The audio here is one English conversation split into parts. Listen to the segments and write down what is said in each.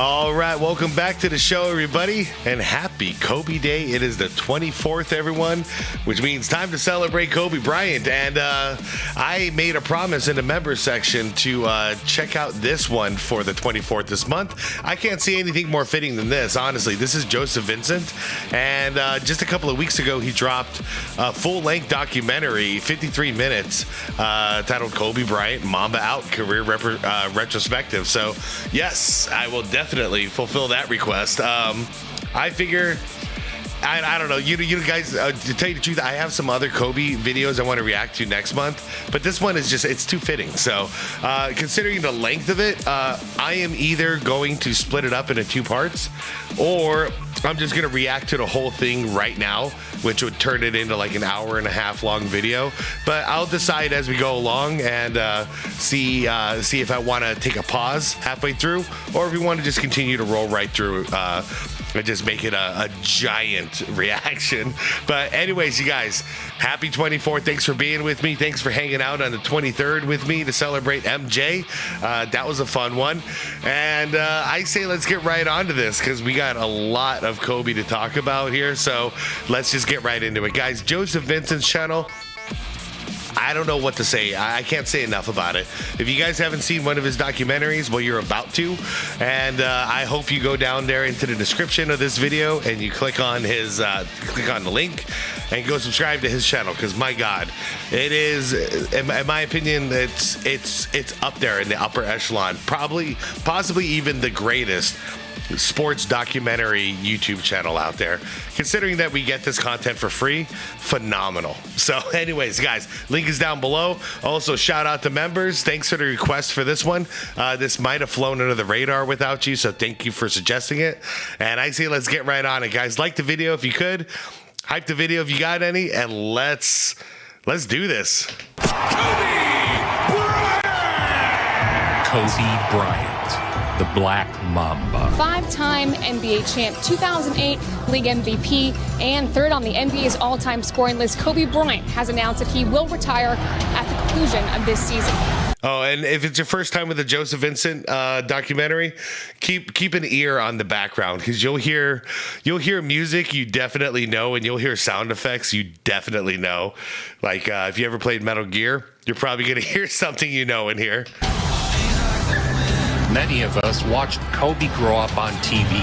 All right, welcome back to the show, everybody, and happy Kobe Day. It is the 24th, everyone, which means time to celebrate Kobe Bryant. And I made a promise in the members section to check out this one for the 24th this month. I can't see anything more fitting than this, honestly. This is Joseph Vincent, and just a couple of weeks ago, he dropped a full-length documentary, 53 minutes, titled Kobe Bryant, Mamba Out, Career Retrospective. So, yes, I will definitely fulfill that request. I figure, I don't know, you guys, to tell you the truth, I have some other Kobe videos I want to react to next month, but this one is just, it's too fitting. So considering the length of it, I am either going to split it up into two parts, or I'm just going to react to the whole thing right now, which would turn it into like an hour and a half long video. But I'll decide as we go along and see if I want to take a pause halfway through, or if we want to just continue to roll right through and just make it a giant reaction. But anyways, you guys, happy 24th. Thanks for being with me. Thanks for hanging out on the 23rd with me to celebrate MJ. That was a fun one. And I say let's get right onto this, because we got a lot of Kobe to talk about here. So let's just get right into it. Guys, Joseph Vincent's channel, I don't know what to say. I can't say enough about it. If you guys haven't seen one of his documentaries, well, you're about to. And I hope you go down there into the description of this video and you click on his, click on the link and go subscribe to his channel. Because my God, it is, in my opinion, it's up there in the upper echelon. Possibly even the greatest sports documentary YouTube channel out there. Considering that we get this content for free, phenomenal. So anyways, guys, link is down below. Also, shout out to members. Thanks for the request for this one. This might have flown under the radar without you, so thank you for suggesting it. And I say let's get right on it, guys. Like the video if you could. Hype the video if you got any, and let's do this. Kobe Bryant, the Black Mamba. Five-time NBA champ, 2008 league MVP, and third on the NBA's all-time scoring list, Kobe Bryant has announced that he will retire at the conclusion of this season. Oh, and if it's your first time with the Joseph Vincent documentary, keep an ear on the background, because you'll hear music you definitely know, and you'll hear sound effects you definitely know. Like if you ever played Metal Gear, you're probably gonna hear something you know in here. Many of us watched Kobe grow up on TV.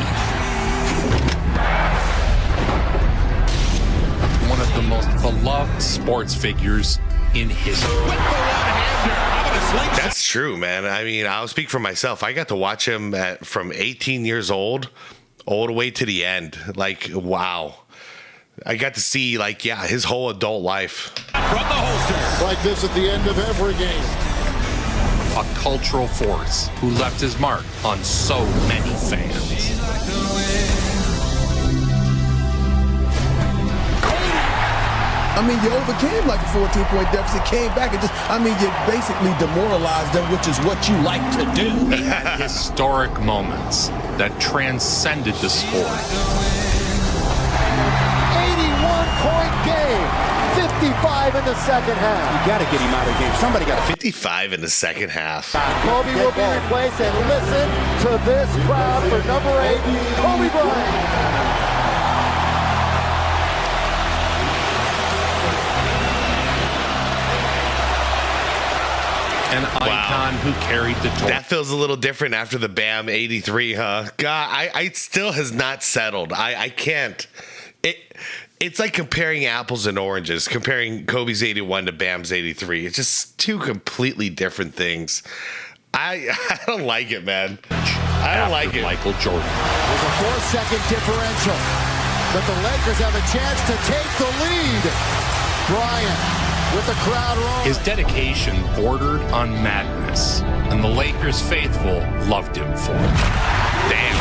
One of the most beloved sports figures in history. That's true, man. I mean, I'll speak for myself. I got to watch him from 18 years old all the way to the end. Like, wow. I got to see, like, yeah, his whole adult life. From the holster. Like this at the end of every game. A cultural force who left his mark on so many fans. I mean, you overcame like a 14-point deficit, came back and just, I mean, you basically demoralized them, which is what you like to do. He had historic moments that transcended the sport. 81-point game. 55 in the second half. You got to get him out of the game. Somebody got 55 in the second half. Kobe will be replaced, and listen to this crowd for number 8, Kobe Bryant. An icon who carried the torch. That feels a little different after the Bam 83, huh? God, I still has not settled. I can't. It's like comparing apples and oranges, comparing Kobe's 81 to Bam's 83. It's just two completely different things. I don't like it, man. I don't like it. Michael Jordan. There's a 4-second differential, but the Lakers have a chance to take the lead. Bryant with the crowd rolling. His dedication bordered on madness, and the Lakers faithful loved him for it. Damn.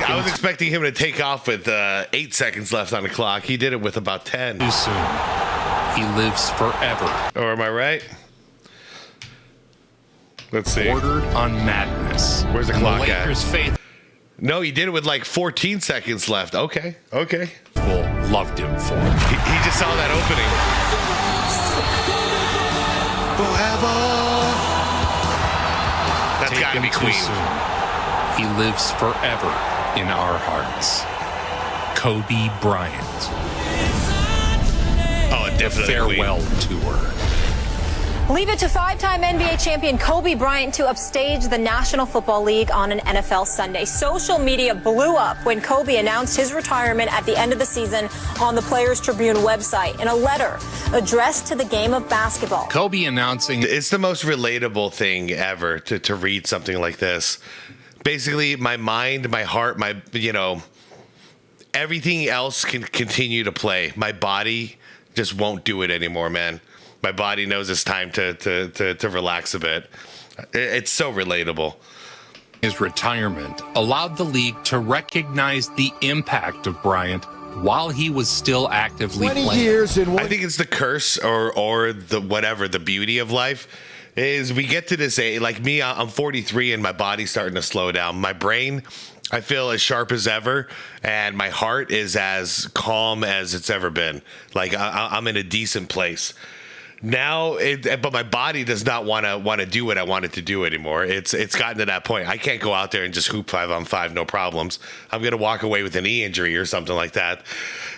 I was expecting him to take off with 8 seconds left on the clock. He did it with about 10. Too soon. He lives forever. Or am I right? Let's see. Bordered on madness. Where's the clock at? Lakers faithful No, he did it with like 14 seconds left. Okay. loved him for it. He just saw that opening. forever. That's got to be Queen. He lives forever in our hearts. Kobe Bryant. Oh, definitely Farewell tour. Leave it to five-time NBA champion Kobe Bryant to upstage the National Football League on an NFL Sunday. Social media blew up when Kobe announced his retirement at the end of the season on the Players Tribune website. In a letter addressed to the game of basketball, Kobe announcing... It's the most relatable thing ever to read something like this. Basically, my mind, my heart, everything else can continue to play. My body just won't do it anymore, man. My body knows it's time to relax a bit. It's so relatable. His retirement allowed the league to recognize the impact of Bryant while he was still actively 20 playing. years in one. I think it's the curse or the beauty of life is we get to this age. Like me, I'm 43 and my body's starting to slow down. My brain, I feel as sharp as ever, and my heart is as calm as it's ever been. Like I'm in a decent place. Now, but my body does not want to do what I want it to do anymore. It's gotten to that point. I can't go out there and just hoop 5-on-5, no problems. I'm gonna walk away with a knee injury or something like that.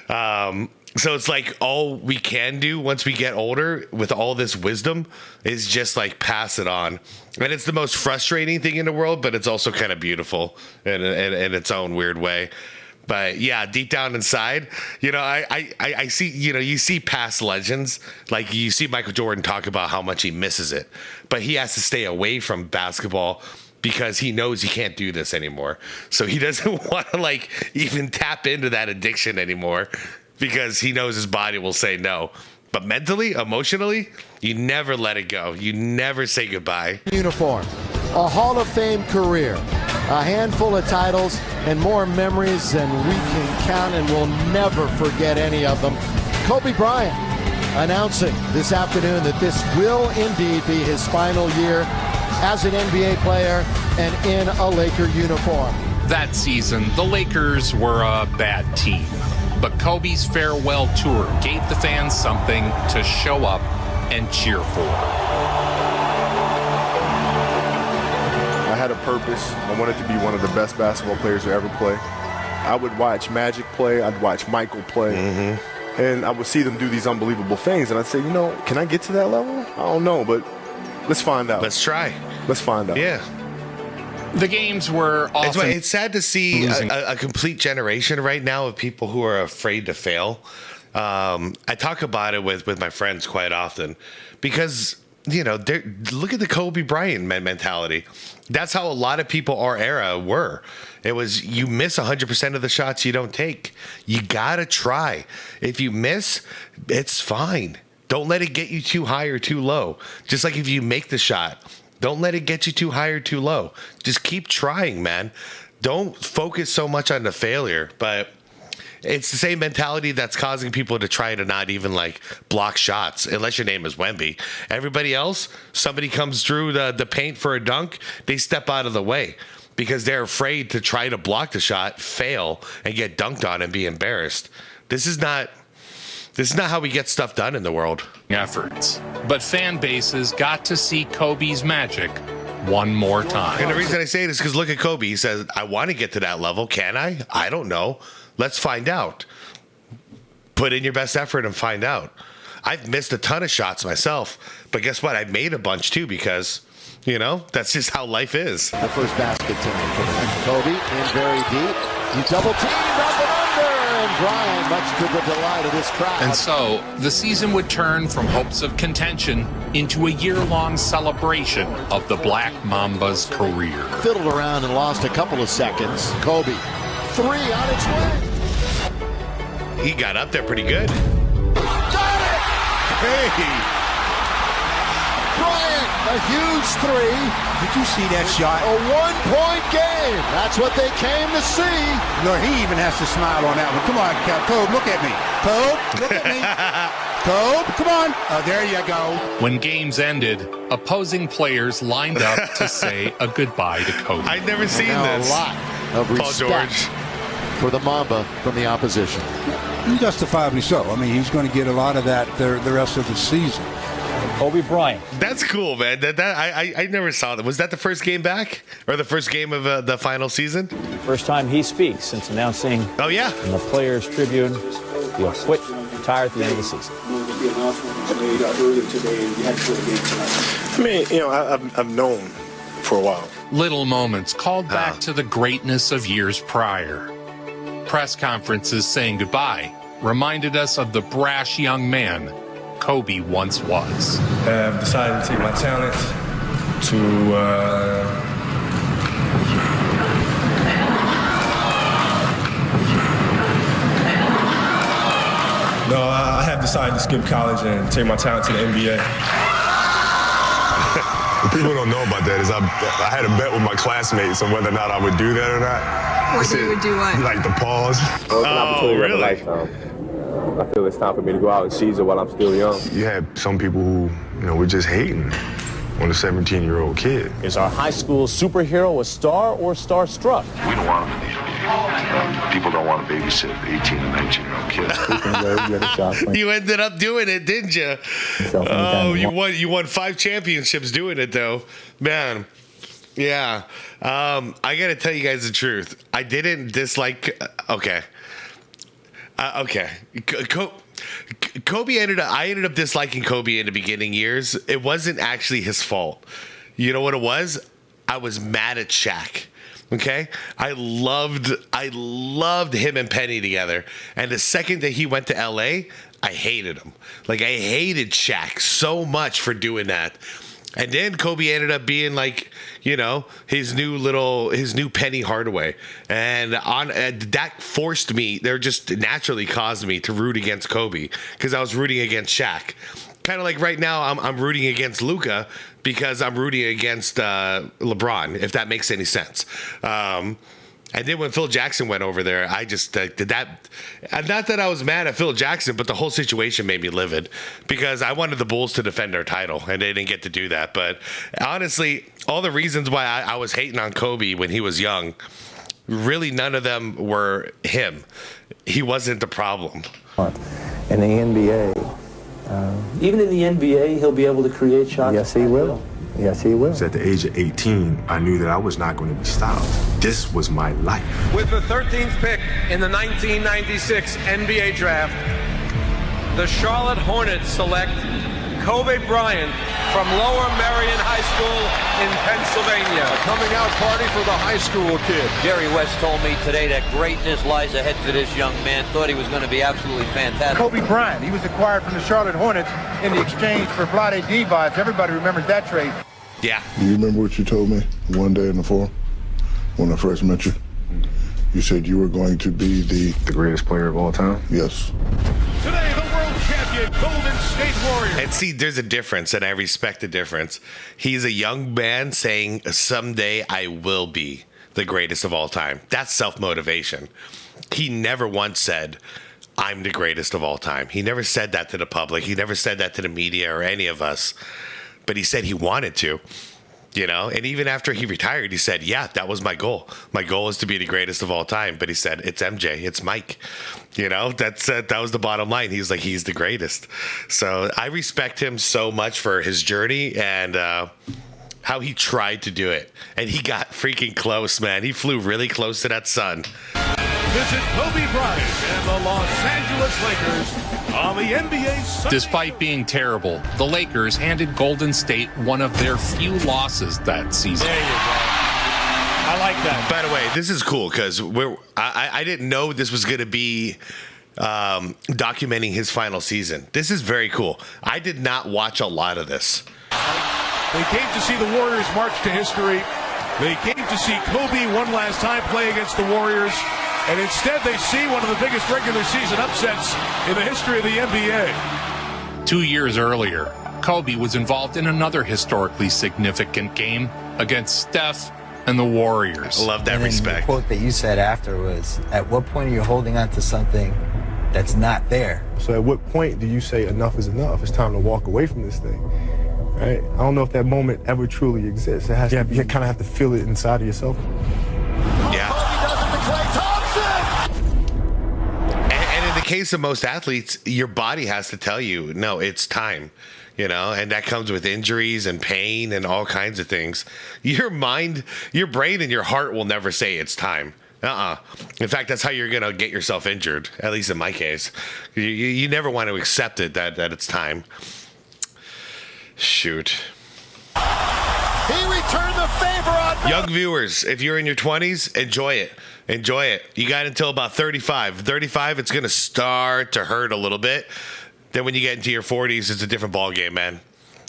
So it's like all we can do once we get older with all this wisdom is just like pass it on. And it's the most frustrating thing in the world, but it's also kind of beautiful in its own weird way. But yeah, deep down inside, I see, you see past legends, like you see Michael Jordan talk about how much he misses it, but he has to stay away from basketball because he knows he can't do this anymore. So he doesn't want to even tap into that addiction anymore because he knows his body will say no. But mentally, emotionally, you never let it go. You never say goodbye. Uniform, a Hall of Fame career, a handful of titles, and more memories than we can count, and we'll never forget any of them. Kobe Bryant announcing this afternoon that this will indeed be his final year as an NBA player and in a Laker uniform. That season, the Lakers were a bad team, but Kobe's farewell tour gave the fans something to show up and cheer for. I had a purpose. I wanted to be one of the best basketball players to ever play. I would watch Magic play. I'd watch Michael play. And I would see them do these unbelievable things. And I'd say, can I get to that level? I don't know, but let's find out. Let's try. Let's find out. Yeah. The games were often... It's sad to see a complete generation right now of people who are afraid to fail. I talk about it with my friends quite often because, look at the Kobe Bryant mentality. That's how a lot of people our era were. It was you miss 100% of the shots you don't take. You got to try. If you miss, it's fine. Don't let it get you too high or too low. Just like if you make the shot, don't let it get you too high or too low. Just keep trying, man. Don't focus so much on the failure. But it's the same mentality that's causing people to try to not even block shots, unless your name is Wemby. Everybody else, somebody comes through the paint for a dunk, they step out of the way because they're afraid to try to block the shot, fail, and get dunked on and be embarrassed. This is not how we get stuff done in the world. Efforts. But fan bases got to see Kobe's magic one more time. And the reason I say it is because look at Kobe. He says, I want to get to that level. Can I? I don't know. Let's find out. Put in your best effort and find out. I've missed a ton of shots myself, but guess what? I made a bunch too because, that's just how life is. The first basket tonight. Kobe in very deep. You double teamed up and under. And Bryant, much to the delight of this crowd. And so the season would turn from hopes of contention into a year-long celebration of the Black Mamba's career. Fiddled around and lost a couple of seconds. Kobe, 3 on its way. He got up there pretty good. Got it! Hey! Bryant, a huge 3. Did you see that shot? A 1-point game. That's what they came to see. Look, he even has to smile on that one. Come on, Kobe, look at me. Kobe, look at me. Kobe, come on. Oh, there you go. When games ended, opposing players lined up to say a goodbye to Kobe. I'd never seen now this. A lot of respect for the Mamba from the opposition. Justifiably so. I mean, he's going to get a lot of that the rest of the season. Kobe Bryant. That's cool, man. I never saw that. Was that the first game back, or the first game of the final season? First time he speaks since announcing. Oh yeah. In the Players Tribune, he'll retire at the end of the season. I mean, you know, I've known for a while. Little moments called back to the greatness of years prior. Press conferences saying goodbye reminded us of the brash young man Kobe once was. I've decided to take my talent to No, I have decided to skip college and take my talent to the NBA. What people don't know about that is I had a bet with my classmates on whether or not I would do that or not. Whether you would do what? Like the pause. It's an opportunity of a lifetime. I feel it's time for me to go out and seize it while I'm still young. You had some people who, you know, were just hating on a 17-year-old kid. Is our high school superhero a star or starstruck? We don't want him in the NBA. People don't want to babysit 18 and 19-year-old kids. You ended up doing it, didn't you? Oh, you won 5 championships doing it, though. Man. Yeah. I got to tell you guys the truth. I didn't dislike... Okay. Kobe I ended up disliking Kobe in the beginning years. It wasn't actually his fault. You know what it was? I was mad at Shaq. Okay? I loved him and Penny together. And the second that he went to LA, I hated him. Like, I hated Shaq so much for doing that. And then Kobe ended up being like, you know, his new Penny Hardaway. And that forced me, they just naturally caused me to root against Kobe because I was rooting against Shaq. Kind of like right now, I'm rooting against Luka because I'm rooting against LeBron, if that makes any sense. And then when Phil Jackson went over there, I just did that. Not that I was mad at Phil Jackson, but the whole situation made me livid because I wanted the Bulls to defend their title, and they didn't get to do that. But honestly, all the reasons why I was hating on Kobe when he was young, really none of them were him. He wasn't the problem. In the NBA... Even in the NBA, he'll be able to create shots. Yes, he will. Yes, he will. At the age of 18, I knew that I was not going to be stopped. This was my life. With the 13th pick in the 1996 NBA draft, the Charlotte Hornets select Kobe Bryant from Lower Merion High School in Pennsylvania. A coming out party for the high school kid. Jerry West told me today that greatness lies ahead for this young man. Thought he was going to be absolutely fantastic. Kobe Bryant, he was acquired from the Charlotte Hornets in the exchange for Vlade Divac. Everybody remembers that trade. Yeah. Do you remember what you told me one day in the forum when I first met you? You said you were going to be the greatest player of all time? Yes. Today, the world champion Golden State Warriors. And see, there's a difference, and I respect the difference. He's a young man saying, someday I will be the greatest of all time. That's self-motivation. He never once said, I'm the greatest of all time. He never said that to the public. He never said that to the media or any of us. But he said he wanted to. You know, and even after he retired, he said, yeah, that was my goal. My goal is to be the greatest of all time. But he said, it's MJ, it's Mike. You know, that was the bottom line. He's like, he's the greatest. So I respect him so much for his journey and how he tried to do it. And he got freaking close, man. He flew really close to that sun. Visit Kobe Bryant and the Los Angeles Lakers on the NBA Sunday. Despite being terrible, the Lakers handed Golden State one of their few losses that season. There you go. I like that. By the way, this is cool because I didn't know this was going to be documenting his final season. This is very cool. I did not watch a lot of this. They came to see the Warriors march to history. They came to see Kobe one last time play against the Warriors. And instead, they see one of the biggest regular season upsets in the history of the NBA. 2 years earlier, Kobe was involved in another historically significant game against Steph and the Warriors. I love that respect. The quote that you said after was, at what point are you holding on to something that's not there? So at what point do you say enough is enough? It's time to walk away from this thing, right? I don't know if that moment ever truly exists. It has to, you kind of have to feel it inside of yourself. Yeah. case of most athletes, your body has to tell you, no, it's time. You know, and that comes with injuries and pain and all kinds of things. Your mind, your brain, and your heart will never say it's time. In fact, that's how you're going to get yourself injured, at least in my case. You never want to accept it that it's time. Shoot. He returned the favor on Young viewers, if you're in your 20s, enjoy it. Enjoy it. You got until about 35. 35, it's going to start to hurt a little bit. Then when you get into your 40s, it's a different ballgame, man.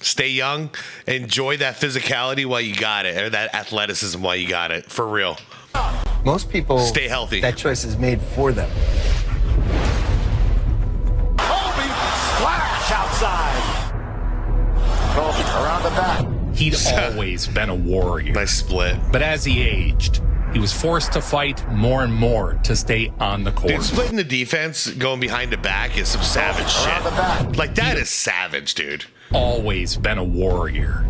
Stay young. Enjoy that physicality while you got it, or that athleticism while you got it. For real. Most people stay healthy. That choice is made for them. Kobe splash outside. Kobe around the back. He'd always been a warrior. Nice split. But as he aged, he was forced to fight more and more to stay on the court. Dude, splitting the defense, going behind the back is some savage shit. Like, that is savage, dude. Always been a warrior.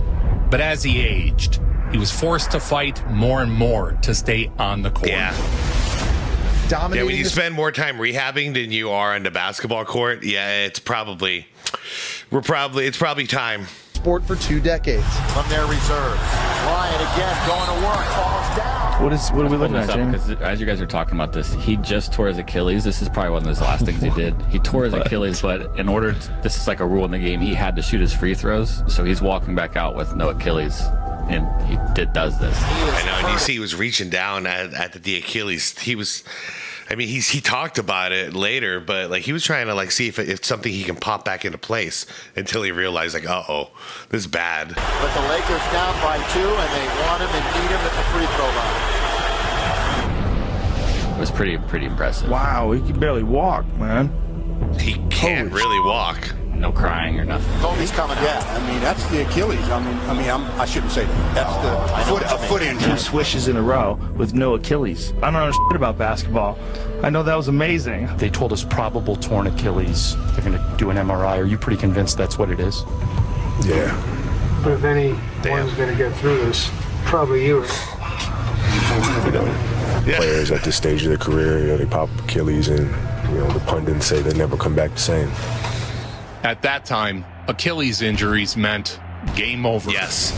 But as he aged, he was forced to fight more and more to stay on the court. Yeah. Yeah, when you spend more time rehabbing than you are on the basketball court, yeah, it's probably time. Sport for 2 decades. From their reserves. Bryant again going to work. Falls down. What are we looking at, Jim? Because as you guys are talking about this, he just tore his Achilles. This is probably one of his last things he did. He tore his Achilles, but in order to, this is like a rule in the game, he had to shoot his free throws. So he's walking back out with no Achilles, and he does this. I know, and you see he was reaching down at the Achilles. He was... I mean, he talked about it later, but like he was trying to like see if it's something he can pop back into place until he realized like, uh-oh, this is bad. But the Lakers down by 2, and they want him and need him at the free throw line. It was pretty impressive. Wow, he can barely walk, man. He can't really walk. No crying or nothing. Kobe's coming. Yeah, I mean that's the Achilles. I shouldn't say that. That's the foot injury. 2 swishes in a row with no Achilles. I don't know shit about basketball. I know that was amazing. They told us probable torn Achilles. They're going to do an MRI. Are you pretty convinced that's what it is? Yeah. But if anyone's going to get through this, probably you. Players at this stage of their career, they pop Achilles, and the pundits say they never come back the same. At that time, Achilles injuries meant game over. Yes.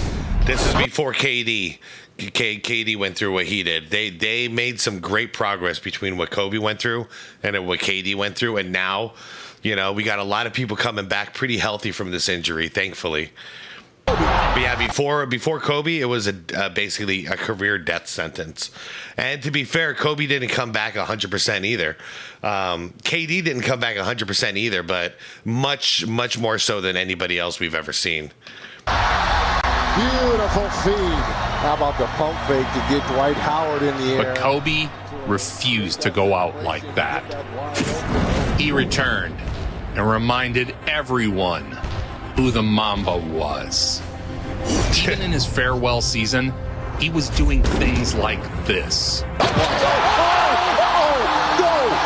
This is before KD. KD went through what he did. They made some great progress between what Kobe went through and what KD went through. And now, we got a lot of people coming back pretty healthy from this injury, thankfully. But yeah, before Kobe, it was basically a career death sentence. And to be fair, Kobe didn't come back 100% either. KD didn't come back 100% either, but much more so than anybody else we've ever seen. Beautiful feed. How about the pump fake to get Dwight Howard in the air? But Kobe refused to go out like that. He returned and reminded everyone who the Mamba was. Even in his farewell season, he was doing things like this. No!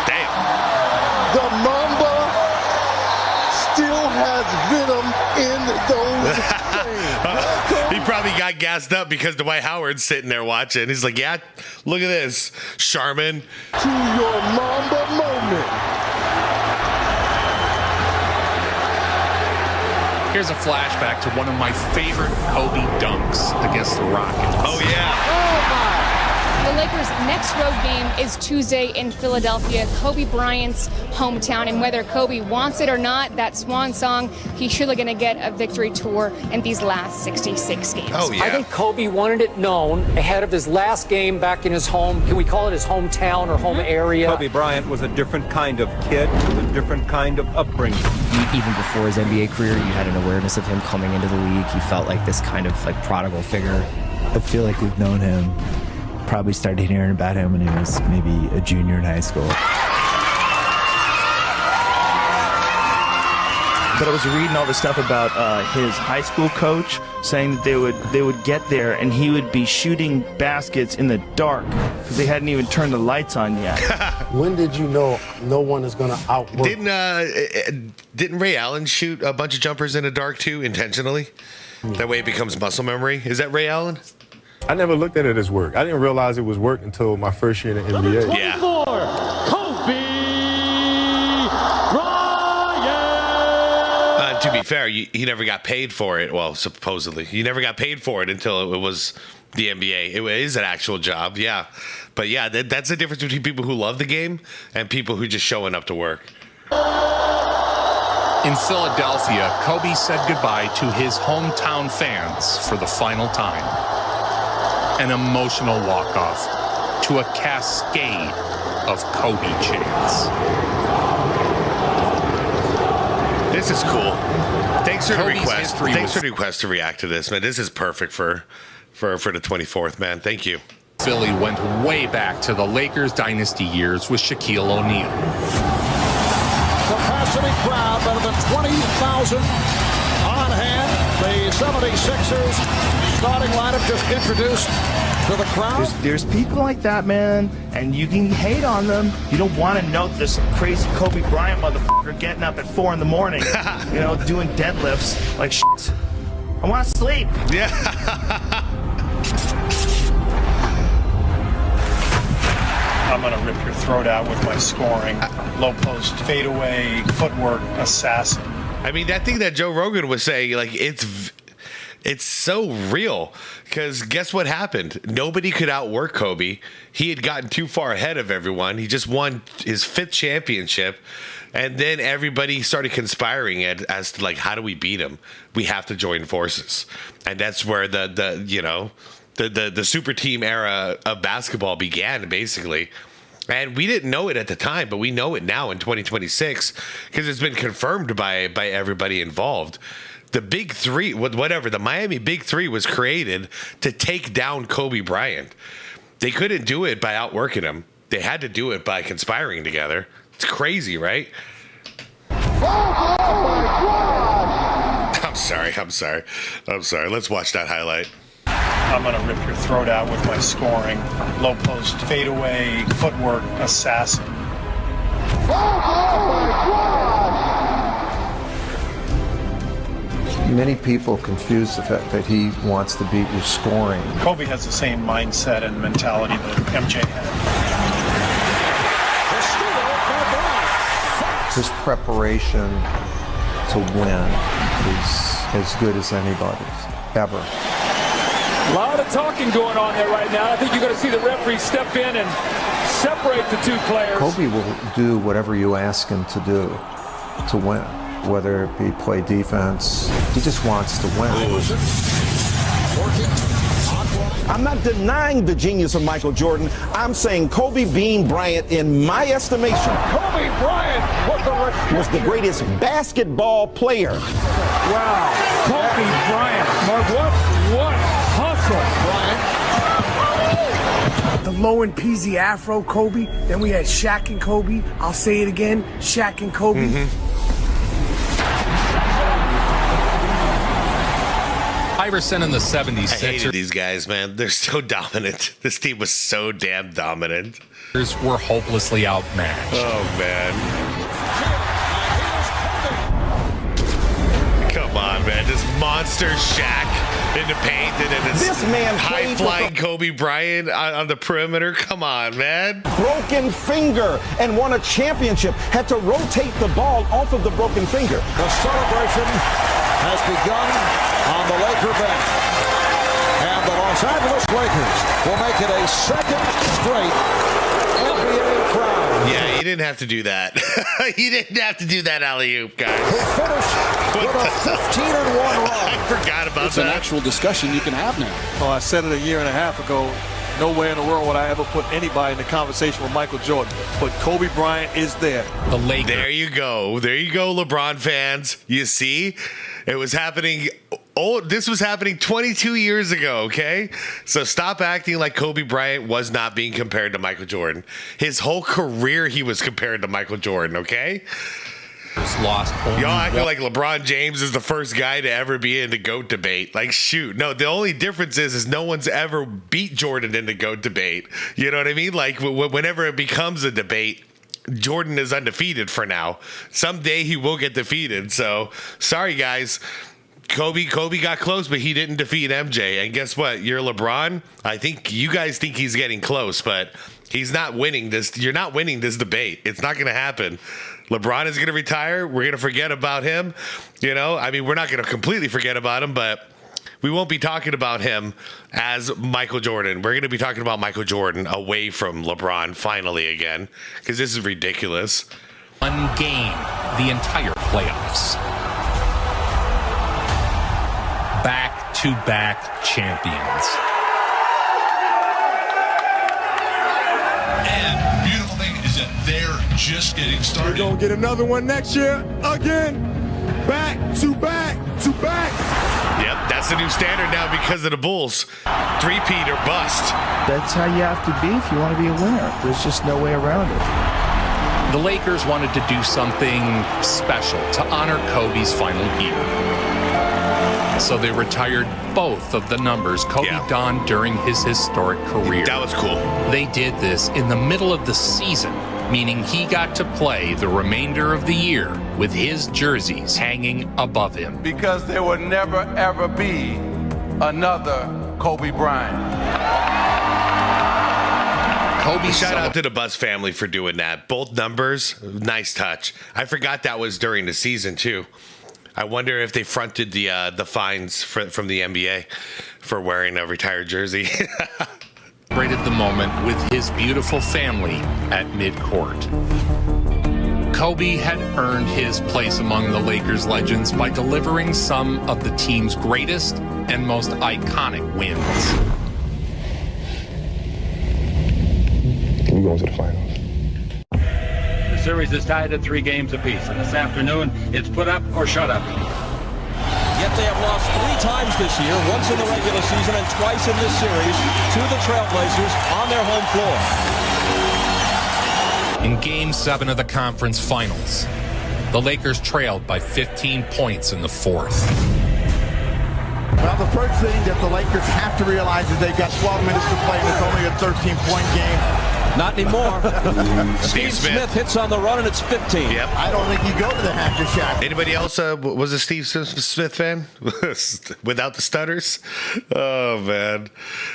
Damn. The Mamba still has venom in those veins. He probably got gassed up because Dwight Howard's sitting there watching. He's like, yeah, look at this. Charmin. To your Mamba moment. Here's a flashback to one of my favorite Kobe dunks against the Rockets. Oh, yeah. The Lakers' next road game is Tuesday in Philadelphia, Kobe Bryant's hometown. And whether Kobe wants it or not, that swan song, he's surely going to get a victory tour in these last 66 games. Oh, yeah. I think Kobe wanted it known ahead of his last game back in his home. Can we call it his hometown or home area? Kobe Bryant was a different kind of kid with a different kind of upbringing. Even before his NBA career, you had an awareness of him coming into the league. He felt like this kind of like prodigal figure. I feel like we've known him, probably started hearing about him when he was maybe a junior in high school. But I was reading all this stuff about his high school coach saying that they would get there and he would be shooting baskets in the dark because they hadn't even turned the lights on yet. When did you know no one is going to outwork? Didn't Ray Allen shoot a bunch of jumpers in the dark too intentionally? That way it becomes muscle memory. Is that Ray Allen? I never looked at it as work. I didn't realize it was work until my first year in the NBA. Yeah. Kobe to be fair, he never got paid for it. Well, supposedly. He never got paid for it until it was the NBA. It is an actual job, yeah. But yeah, that's the difference between people who love the game and people who just showing up to work. In Philadelphia, Kobe said goodbye to his hometown fans for the final time. An emotional walk-off to a cascade of Kobe chants. This is cool. Thanks for the request. Thanks for the request to react to this, man. This is perfect for the 24th, man. Thank you. Philly went way back to the Lakers dynasty years with Shaquille O'Neal. Capacity crowd, better than 20,000 on hand. The 76ers starting lineup just introduced to the crowd. There's people like that, man, and you can hate on them. You don't want to note this crazy Kobe Bryant motherfucker getting up at 4 in the morning, doing deadlifts like shit. I want to sleep. Yeah. I'm going to rip your throat out with my scoring. Low post, fadeaway, footwork, assassin. I mean, that thing that Joe Rogan was saying, like, it's so real. Because guess what happened? Nobody could outwork Kobe. He had gotten too far ahead of everyone. He just won his 5th championship. And then everybody started conspiring as to, like, how do we beat him? We have to join forces. And that's where the super team era of basketball began, basically. And we didn't know it at the time, but we know it now in 2026 because it's been confirmed by everybody involved. The Big Three, the Miami Big Three was created to take down Kobe Bryant. They couldn't do it by outworking him. They had to do it by conspiring together. It's crazy, right? I'm sorry. Let's watch that highlight. I'm going to rip your throat out with my scoring. Low post, fadeaway, footwork, assassin. Many people confuse the fact that he wants to beat you scoring. Kobe has the same mindset and mentality that MJ had. His preparation to win is as good as anybody's, ever. A lot of talking going on there right now. I think you're going to see the referee step in and separate the two players. Kobe will do whatever you ask him to do to win, whether it be play defense. He just wants to win. I'm not denying the genius of Michael Jordan. I'm saying Kobe Bean Bryant, in my estimation, Kobe Bryant was the greatest basketball player. Wow. Kobe Bryant. Mark, what hustle, Bryant. The low and peasy afro Kobe. Then we had Shaq and Kobe. I'll say it again, Shaq and Kobe. Iverson in the 76ers. I hated these guys, man. They're so dominant. This team was so damn dominant. Were hopelessly outmatched. Oh, man. Come on, man. This monster Shaq in the paint and then this high-flying Kobe Bryant on the perimeter. Come on, man. Broken finger and won a championship. Had to rotate the ball off of the broken finger. The celebration has begun on the Laker bench. And the Los Angeles Lakers will make it a second straight NBA crown. Yeah, you didn't have to do that. You didn't have to do that alley-oop, guys. Who finished with a 15-1 run. I forgot about it's that. It's an actual discussion you can have now. Well, I said it a year and a half ago. Nowhere in the world would I ever put anybody in the conversation with Michael Jordan. But Kobe Bryant is there. The Lakers. There you go. There you go, LeBron fans. You see? It was happening. This was happening 22 years ago, okay? So stop acting like Kobe Bryant was not being compared to Michael Jordan. His whole career, he was compared to Michael Jordan, okay? Lost. Y'all acting like LeBron James is the first guy to ever be in the GOAT debate. Like, shoot. No, the only difference is no one's ever beat Jordan in the GOAT debate. You know what I mean? Like, whenever it becomes a debate, Jordan is undefeated for now. Someday he will get defeated. So, sorry, guys. Kobe got close, but he didn't defeat MJ. And guess what? You're LeBron. I think you guys think he's getting close, but he's not winning this. You're not winning this debate. It's not going to happen. LeBron is going to retire. We're going to forget about him. You know, I mean, we're not going to completely forget about him, but we won't be talking about him as Michael Jordan. We're going to be talking about Michael Jordan away from LeBron finally again, because this is ridiculous. One game, the entire playoffs. Back-to-back champions. And the beautiful thing is that they're just getting started. We're going to get another one next year again. Back to back to back. Yep, that's the new standard now because of the Bulls. 3-peat or bust. That's how you have to be if you want to be a winner. There's just no way around it. The Lakers wanted to do something special to honor Kobe's final year. So they retired both of the numbers Kobe donned during his historic career. That was cool. They did this in the middle of the season, meaning he got to play the remainder of the year with his jerseys hanging above him. Because there will never, ever be another Kobe Bryant. Shout out to the Buzz family for doing that. Both numbers, nice touch. I forgot that was during the season, too. I wonder if they fronted the fines from the NBA for wearing a retired jersey. Celebrated the moment with his beautiful family at midcourt. Kobe had earned his place among the Lakers legends by delivering some of the team's greatest and most iconic wins. We're going to the finals. The series is tied at 3 games apiece, and this afternoon it's put up or shut up. Yet they have lost 3 times this year, once in the regular season and twice in this series, to the Trailblazers on their home floor. In Game 7 of the conference finals, the Lakers trailed by 15 points in the 4th. Well, the first thing that the Lakers have to realize is they've got 12 minutes to play, and it's only a 13-point game. Not anymore. Steve Smith hits on the run, and it's 15. Yep. I don't think you go to the HafterShack. Anybody else was a Steve Smith fan without the stutters? Oh, man.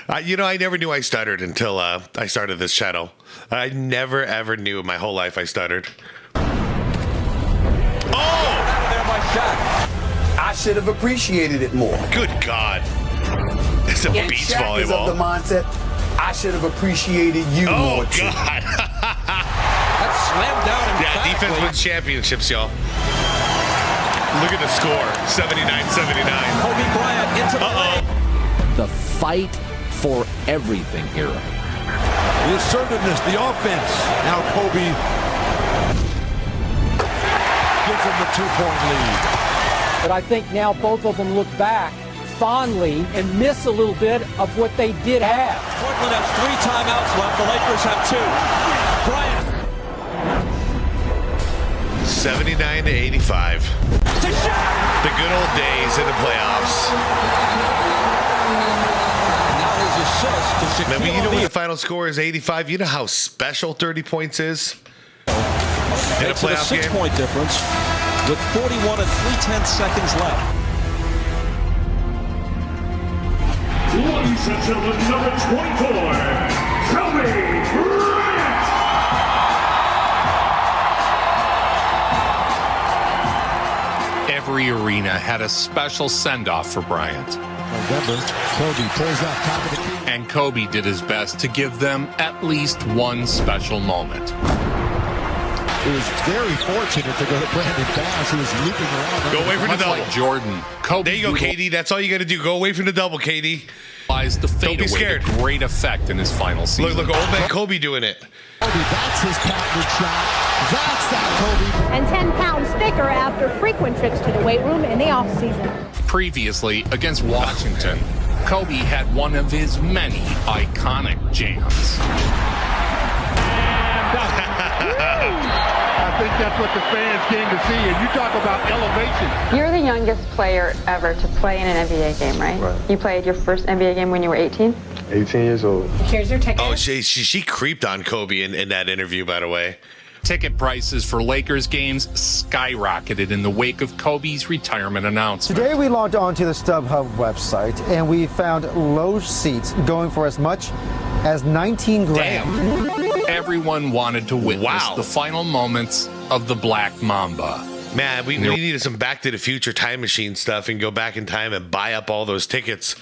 I never knew I stuttered until I started this channel. I never, ever knew in my whole life I stuttered. Oh! Out of there by Shaq. I should have appreciated it more. Good God. It's a beach Shaq volleyball. Is of the mindset, I should have appreciated you more. Oh, God. That's slammed down emphatically. Defense wins championships, y'all. Look at the score, 79-79. Kobe Bryant into the lane. The fight for everything here. The assertiveness, the offense. Now Kobe gives him the 2-point lead. But I think now both of them look back fondly and miss a little bit of what they did have. Portland has 3 timeouts left. The Lakers have 2. Bryant. 79-85. The good old days in the playoffs. Now his assist to secure Now, you know when the final score is 85? You know how special 30 points is in a playoff game? It's a 6-point difference with 41 and 3/10 seconds left. Ladies and gentlemen, number 24, Kobe Bryant. Every arena had a special send-off for Bryant. November, Kobe pulls out top of the key. And Kobe did his best to give them at least one special moment. He was very fortunate to go to Brandon Bass, who was looping around. Go away from the double. Like Jordan, Kobe. There you go, KD. That's all you got to do. Go away from the double, KD. The fadeaway to great effect in his final season. Look, old man Kobe doing it. Kobe, that's his patented shot. That's that Kobe. And 10 pounds thicker after frequent trips to the weight room in the offseason. Previously, against Washington, Kobe had one of his many iconic jams. I think that's what the fans came to see. And you talk about elevation. You're the youngest player ever to play in an NBA game, right? You played your first NBA game when you were 18? 18 years old. Here's your ticket. Oh, she creeped on Kobe in that interview, by the way. Ticket prices for Lakers games skyrocketed in the wake of Kobe's retirement announcement. Today we logged onto the StubHub website and we found low seats going for as much as 19 grand. Damn. Everyone wanted to witness the final moments of the Black Mamba. Man, we needed some Back to the Future time machine stuff and go back in time and buy up all those tickets.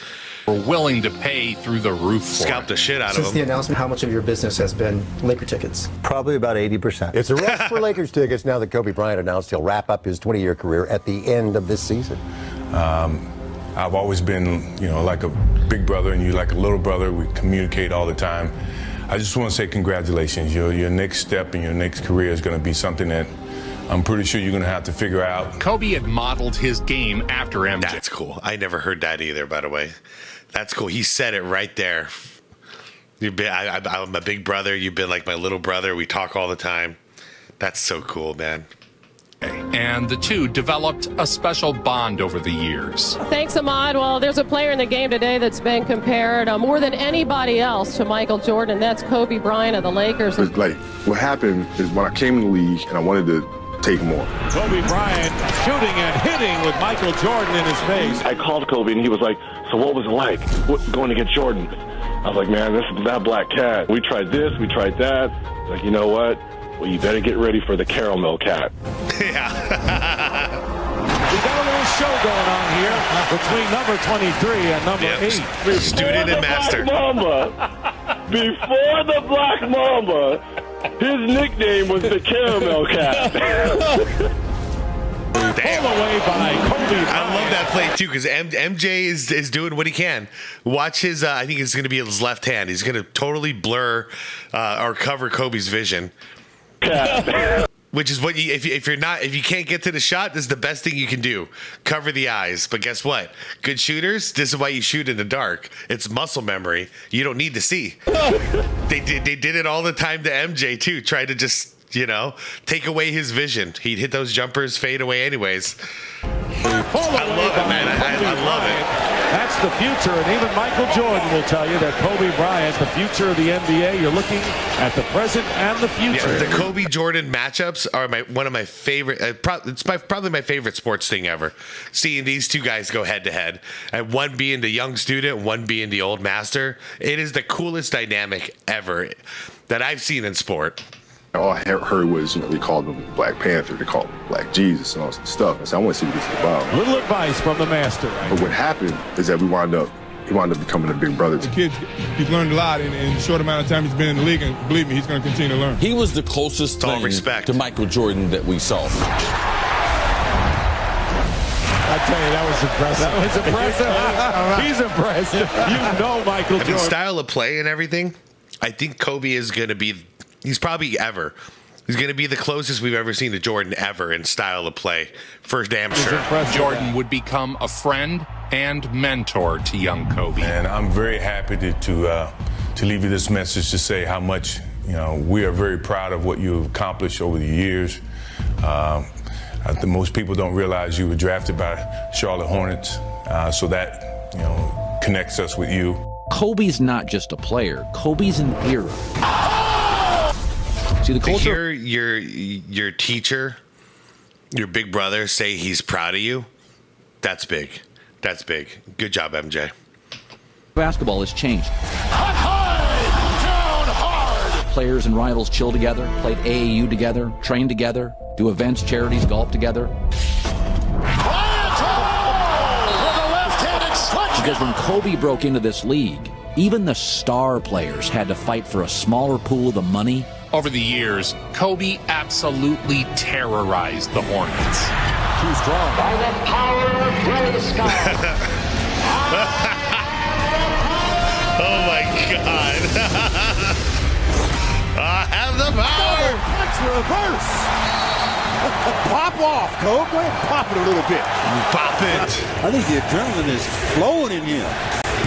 We're willing to pay through the roof for Scalp the shit out of them. Since the announcement, how much of your business has been Laker tickets? Probably about 80%. It's a rush for Lakers tickets now that Kobe Bryant announced he'll wrap up his 20-year career at the end of this season. I've always been, like a big brother and you like a little brother. We communicate all the time. I just want to say congratulations. Your next step in your next career is going to be something that I'm pretty sure you're going to have to figure out. Kobe had modeled his game after MJ. That's cool. I never heard that either, by the way. That's cool. He said it right there. I'm a big brother. You've been like my little brother. We talk all the time. That's so cool, man. And the two developed a special bond over the years. Thanks, Ahmad. Well, there's a player in the game today that's been compared more than anybody else to Michael Jordan, and that's Kobe Bryant of the Lakers. It's like, what happened is when I came in the league and I wanted to take more. Kobe Bryant shooting and hitting with Michael Jordan in his face. I called Kobe and he was like, so what was it like going against Jordan? I was like, man, this is that black cat. We tried this, we tried that. Like, you know what? Well, you better get ready for the caramel cat. Yeah. We got a little show going on here between number 23 and number 8. Student and master. Before the Black Mamba, his nickname was the Caramel Cat. Damn. Pulled away by Kobe. I love that play too because MJ is doing what he can. Watch his. I think it's going to be his left hand. He's going to totally blur or cover Kobe's vision. Which is what if you can't get to the shot, this is the best thing you can do. Cover the eyes. But guess what? Good shooters, this is why you shoot in the dark. It's muscle memory. You don't need to see. They did it all the time to MJ too. Tried to just, take away his vision. He'd hit those jumpers, fade away anyways. I love it, man. I love it. That's the future, and even Michael Jordan will tell you that Kobe Bryant, the future of the NBA. You're looking at the present and the future. Yeah, the Kobe Jordan matchups are one of my favorite. It's probably my favorite sports thing ever. Seeing these two guys go head to head, and one being the young student, one being the old master. It is the coolest dynamic ever that I've seen in sport. All I heard was, they called him Black Panther, they called him Black Jesus and all this stuff. I said, I want to see what this is about. Little advice from the master. Right? But what happened is that he wound up becoming a big brother. The kid, he's learned a lot in the short amount of time he's been in the league, and believe me, he's going to continue to learn. He was the closest thing to Michael Jordan that we saw. I tell you, that was impressive. That was impressive. He's impressive. Michael Jordan. In style of play and everything, I think Kobe is going to be. He's probably He's going to be the closest we've ever seen to Jordan ever in style of play, for damn sure. Jordan would become a friend and mentor to young Kobe. And I'm very happy to leave you this message to say how much we are very proud of what you've accomplished over the years. I think most people don't realize you were drafted by Charlotte Hornets, so that connects us with you. Kobe's not just a player. Kobe's an era. See, the culture. To hear your teacher, your big brother, say he's proud of you, that's big. That's big. Good job, MJ. Basketball has changed. Players and rivals chill together, played AAU together, train together, do events, charities, golf together. Because when Kobe broke into this league, even the star players had to fight for a smaller pool of the money. Over the years, Kobe absolutely terrorized the Hornets. Too strong. By the power of Grace God. Oh my God. I have the power. That's reverse. Pop off, Kobe. Go ahead and pop it a little bit. Pop it. I think the adrenaline is flowing in him.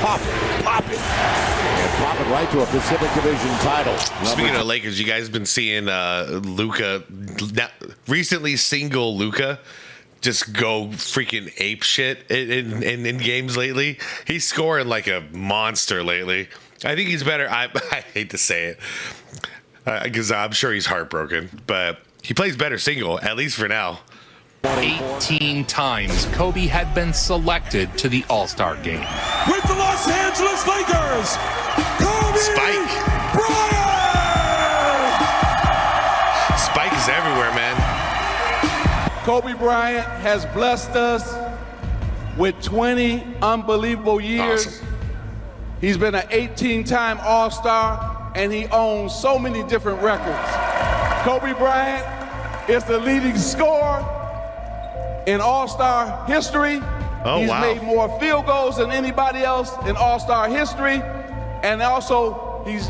Pop it. Pop it. And pop it right to a Pacific Division title. Speaking of Lakers, you guys been seeing Luka, recently single Luka, just go freaking ape shit in games lately. He's scoring like a monster lately. I think he's better. I hate to say it because I'm sure he's heartbroken, but he plays better single, at least for now. 18 times Kobe had been selected to the All-Star game. With the Los Angeles Lakers, Kobe Spike. Bryant! Spike is everywhere, man. Kobe Bryant has blessed us with 20 unbelievable years. Awesome. He's been an 18-time All-Star, and he owns so many different records. Kobe Bryant is the leading scorer in All-Star history. Oh, He's wow. made more field goals than anybody else in All-Star history, and also he's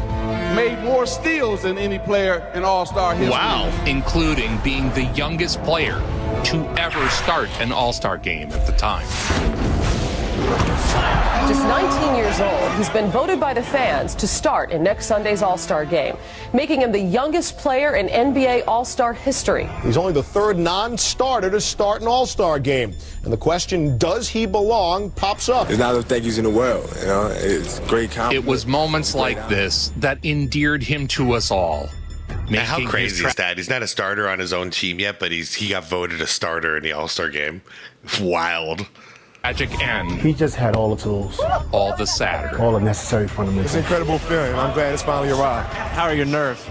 made more steals than any player in All-Star history. Wow. Including being the youngest player to ever start an All-Star game at the time. Just 19 years old, he's been voted by the fans to start in next Sunday's All-Star game, making him the youngest player in NBA All-Star history. He's only the third non-starter to start an All-Star game. And the question, does he belong, pops up. It's not the biggest in the world, you know. It's great compliment. It was moments like this that endeared him to us all. Now, how crazy is that? He's not a starter on his own team yet, but he got voted a starter in the All-Star game. Wild. Tragic end. He just had all the tools. All the sadder. All the necessary fundamentals. It's an incredible feeling. I'm glad it's finally arrived. How are your nerves?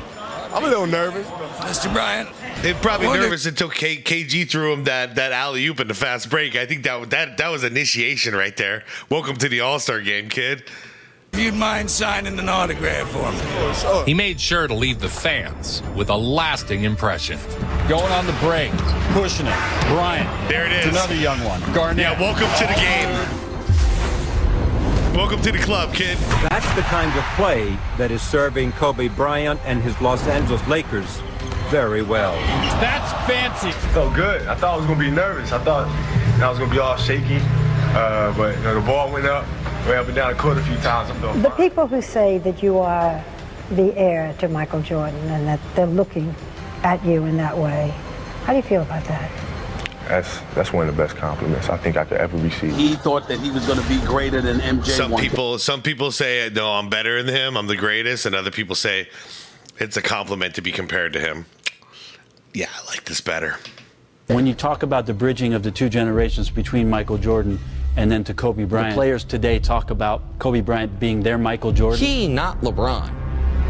I'm a little nervous. Mr. Bryant. They're probably nervous until KG threw him that alley-oop in the fast break. I think that was initiation right there. Welcome to the All-Star game, kid. If you'd mind signing an autograph for me. He made sure to leave the fans with a lasting impression. Going on the break, pushing it. Bryant. There it is. It's another young one. Garnett. Yeah, welcome to the game. Welcome to the club, kid. That's the kind of play that is serving Kobe Bryant and his Los Angeles Lakers very well. That's fancy. Felt good. I thought I was going to be nervous. I thought I was going to be all shaky. But the ball went up and down the court a few times. I felt The people who say that you are the heir to Michael Jordan and that they're looking at you in that way, how do you feel about that? That's one of the best compliments I think I could ever receive. He thought that he was going to be greater than MJ. Some people say, no, I'm better than him, I'm the greatest, and other people say it's a compliment to be compared to him. Yeah, I like this better. When you talk about the bridging of the two generations between Michael Jordan and then to Kobe Bryant, the players today talk about Kobe Bryant being their Michael Jordan. He, not LeBron,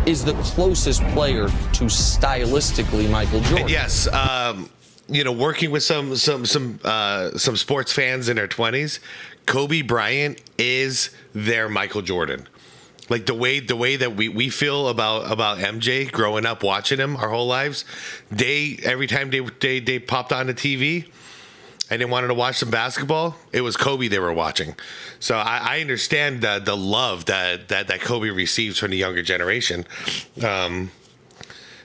is the closest player to stylistically Michael Jordan. Yes, working with some sports fans in their 20s, Kobe Bryant is their Michael Jordan. Like the way that we feel about MJ growing up watching him our whole lives, every time they popped on the TV and they wanted to watch some basketball, it was Kobe they were watching. So I understand the love that Kobe receives from the younger generation.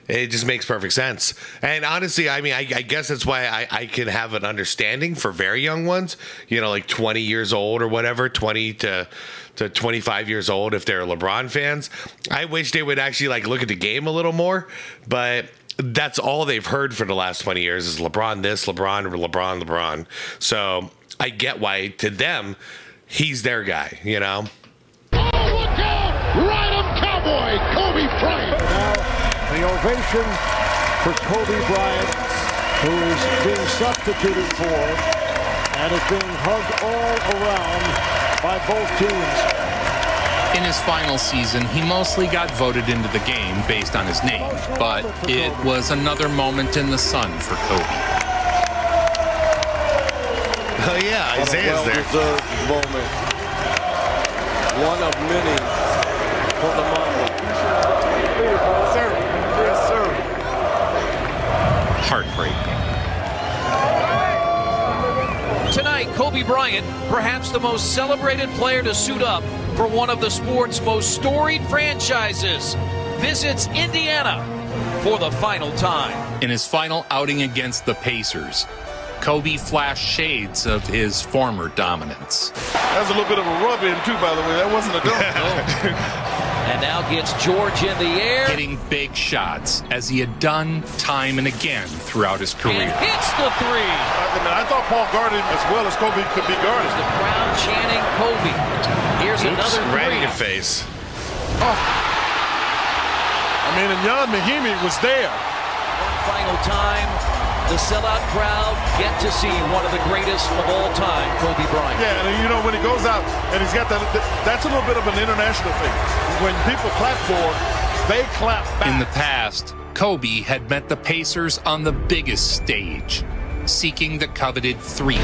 It just makes perfect sense. And honestly, I mean, I guess that's why I can have an understanding for very young ones, like 20 years old or whatever, 20 to 25 years old if they're LeBron fans. I wish they would actually look at the game a little more, but that's all they've heard for the last 20 years is LeBron this, LeBron. So I get why to them, he's their guy, Oh, look out! Ride 'em, cowboy! Kobe Bryant! Now, the ovation for Kobe Bryant, who is being substituted for and is being hugged all around by both teams. In his final season, he mostly got voted into the game based on his name, but it was another moment in the sun for Kobe. Oh yeah, Isaiah's there. Well-deserved moment. One of many for the Mamba. Yes, sir. Yes, sir. Heartbreaking. Tonight, Kobe Bryant, perhaps the most celebrated player to suit up for one of the sport's most storied franchises, visits Indiana for the final time. In his final outing against the Pacers, Kobe flashed shades of his former dominance. That was a little bit of a rub-in, too, by the way. That wasn't a dunk. And now gets George in the air. Hitting big shots, as he had done time and again throughout his career. And hits the three. I thought Paul guarded him as well as Kobe could be guarded. The crowd chanting Kobe. Here's another three. Right in your face. Oh. And Jan Mahimi was there. One final time, the sellout crowd get to see one of the greatest of all time, Kobe Bryant. Yeah, and when he goes out and he's got that's a little bit of an international thing. When people clap for him, they clap back. In the past, Kobe had met the Pacers on the biggest stage. seeking the coveted three-peat.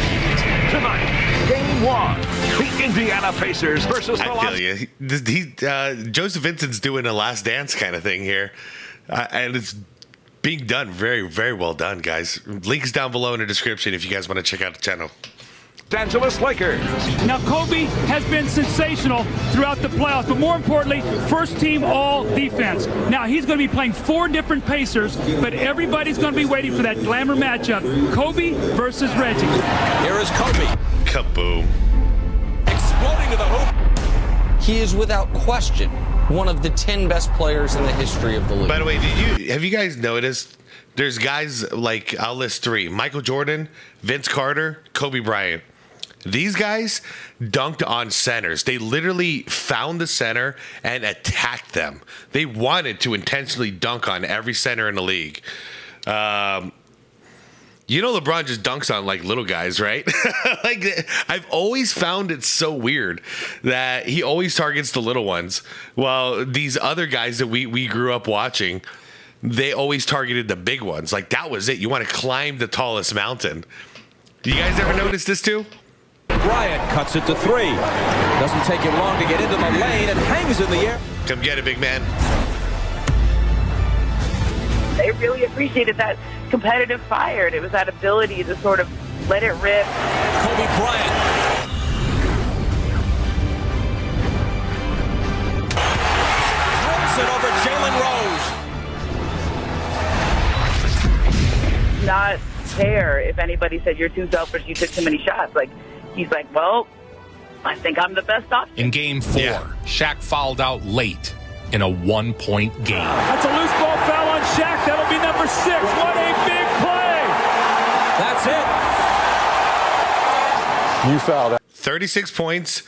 Tonight, Game 1, the Indiana Pacers versus the I feel you. Joseph Vincent's doing a Last Dance kind of thing here. And it's being done very, very well done, guys. Links down below in the description if you guys want to check out the channel. Los Angeles Lakers. Now, Kobe has been sensational throughout the playoffs, but more importantly, first team all defense. Now, he's going to be playing 4 different Pacers, but everybody's going to be waiting for that glamour matchup. Kobe versus Reggie. Here is Kobe. Kaboom. Exploding to the hoop. He is without question one of the 10 best players in the history of the league. By the way, have you guys noticed there's guys like, I'll list 3: Michael Jordan, Vince Carter, Kobe Bryant. These guys dunked on centers. They literally found the center and attacked them. They wanted to intentionally dunk on every center in the league. LeBron just dunks on like little guys, right? Like, I've always found it so weird that he always targets the little ones, while these other guys that we grew up watching, they always targeted the big ones. Like, that was it. You want to climb the tallest mountain. You guys ever notice this too? Bryant cuts it to 3. Doesn't take him long to get into the lane and hangs in the air. Come get it, big man. They really appreciated that competitive fire. It was that ability to sort of let it rip. Kobe Bryant. Throws it over Jalen Rose. Not care if anybody said you're too selfish, you took too many shots. Like, he's like, well, I think I'm the best option. In Game 4, Shaq fouled out late in a 1-point game. That's a loose ball foul on Shaq. That'll be number 6. What a big play. That's it. You fouled out. 36 points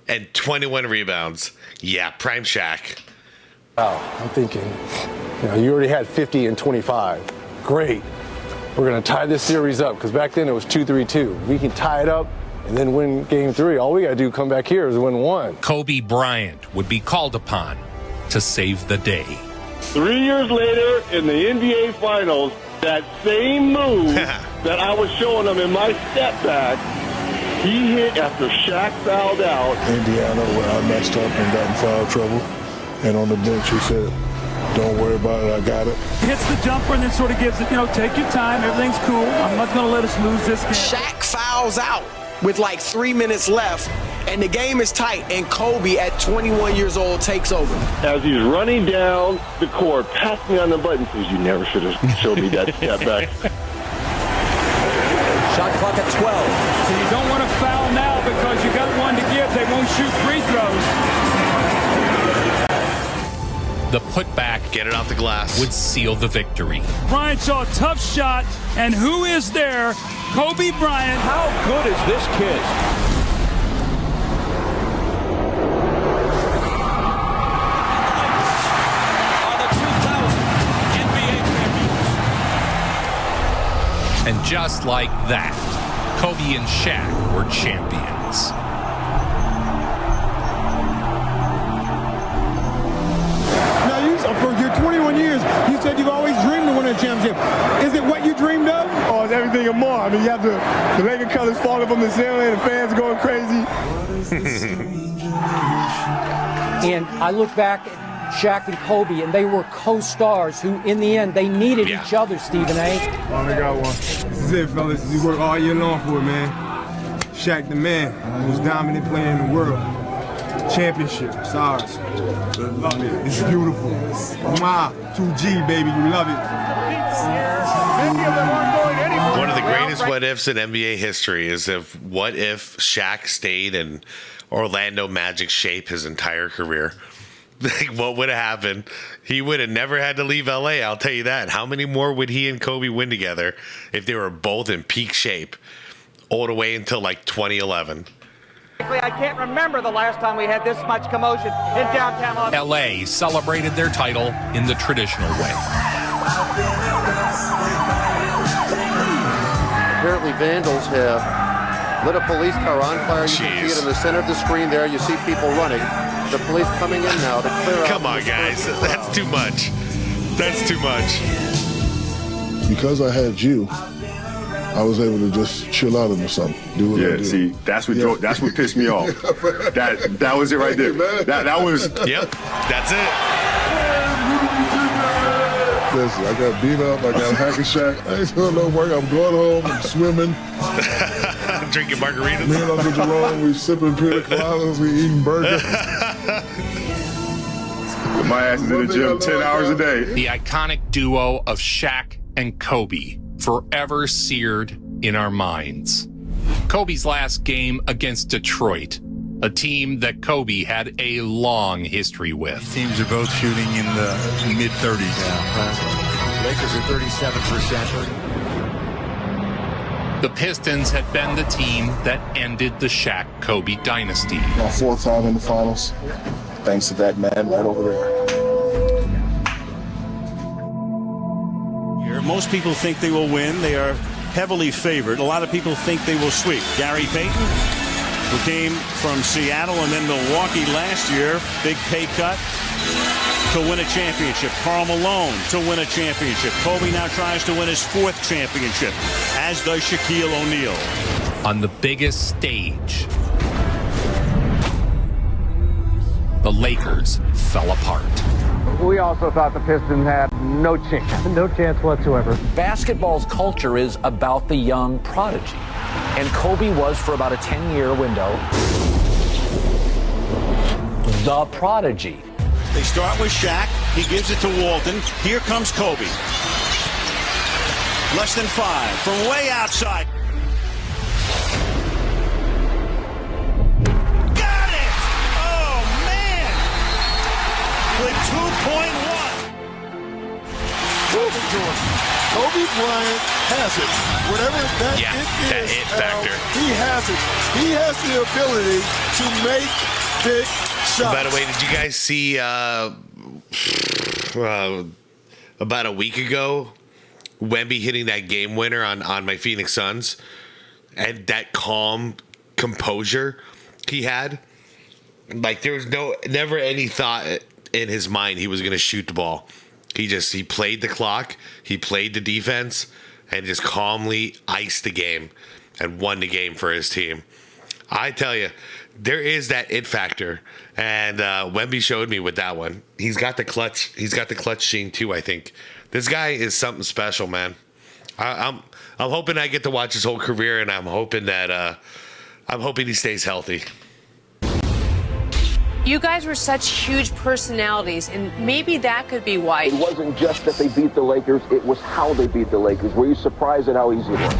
and 21 rebounds. Yeah, prime Shaq. Oh, I'm thinking, you already had 50 and 25. Great. We're going to tie this series up, because back then it was 2-3-2. We can tie it up and then win Game 3. All we got to do come back here is win 1. Kobe Bryant would be called upon to save the day. 3 years later in the NBA Finals, that same move that I was showing him in my step back, he hit after Shaq fouled out. Indiana, where I messed up and got in foul trouble. And on the bench, he said, don't worry about it, I got it. Hits the jumper and then sort of gives it, take your time, everything's cool. I'm not going to let us lose this game. Shaq fouls out with like 3 minutes left, and the game is tight, and Kobe at 21 years old takes over. As he's running down the court, pats me on the button, says, you never should have showed me that step back. Shot clock at 12. So you don't want to foul now because you got 1 to give. They won't shoot free throws. The putback, get it off the glass, would seal the victory. Bryant saw a tough shot, and who is there? Kobe Bryant. How good is this kid? Are the 2000 NBA champions. And just like that, Kobe and Shaq were champions. For your 21 years, you said you've always dreamed of winning a championship. Is it what you dreamed of? Oh, it's everything and more. I mean, you have the Laker colors falling from the ceiling, the fans going crazy. And I look back at Shaq and Kobe, and they were co-stars who, in the end, they needed each other, Stephen A. Finally got one. This is it, fellas. We work all year long for it, man. Shaq the man, most dominant player in the world. Championship, it's ours. Love it. It's beautiful. Mwah. 2G, baby. You love it. One of the greatest what ifs in NBA history is what if Shaq stayed in Orlando Magic shape his entire career? Like, what would have happened? He would have never had to leave LA, I'll tell you that. How many more would he and Kobe win together if they were both in peak shape all the way until like 2011? I can't remember the last time we had this much commotion in downtown Los Angeles. LA celebrated their title in the traditional way. Apparently vandals have lit a police car on fire. You can see it in the center of the screen there. You see people running. The police coming in now to clear out. Come on, guys. That's too much. That's too much. Because I had you, I was able to just chill out or something. Do what I do. See, that's what pissed me off. That was it right there. That was. Yep, that's it. Listen, I got beat up. I got hack-a-shack. I ain't doing no work. I'm going home. I'm swimming. Drinking margaritas. Me and Uncle Jerome, we sipping pina coladas. We eating burgers. My ass is in the gym 10 hours a day. The iconic duo of Shaq and Kobe, forever seared in our minds. Kobe's last game against Detroit, a team that Kobe had a long history with. Teams are both shooting in the mid-30s. Yeah. Lakers are 37%. The Pistons had been the team that ended the Shaq-Kobe dynasty. My fourth time in the finals, thanks to that man right over there. Most people think they will win. They are heavily favored. A lot of people think they will sweep. Gary Payton, who came from Seattle and then Milwaukee last year, big pay cut to win a championship. Karl Malone to win a championship. Kobe now tries to win his fourth championship, as does Shaquille O'Neal. On the biggest stage, the Lakers fell apart. We also thought the Pistons had no chance. No chance whatsoever. Basketball's culture is about the young prodigy. And Kobe was, for about a 10-year window, the prodigy. They start with Shaq. He gives it to Walton. Here comes Kobe. Less than 5 from way outside. Got it! Oh, man! With 2.1. Kobe Bryant has it. Whatever that that it factor. He has it. He has the ability to make big shots. By the way, did you guys see about a week ago, Wemby hitting that game winner on my Phoenix Suns, and that calm composure he had? Like, there was never any thought in his mind he was going to shoot the ball. He played the clock, he played the defense, and just calmly iced the game and won the game for his team. I tell you, there is that it factor, and Wemby showed me with that one. He's got the clutch. He's got the clutch gene too. I think this guy is something special, man. I'm hoping I get to watch his whole career, and I'm hoping he stays healthy. You guys were such huge personalities, and maybe that could be why. It wasn't just that they beat the Lakers, it was how they beat the Lakers. Were you surprised at how easy it was?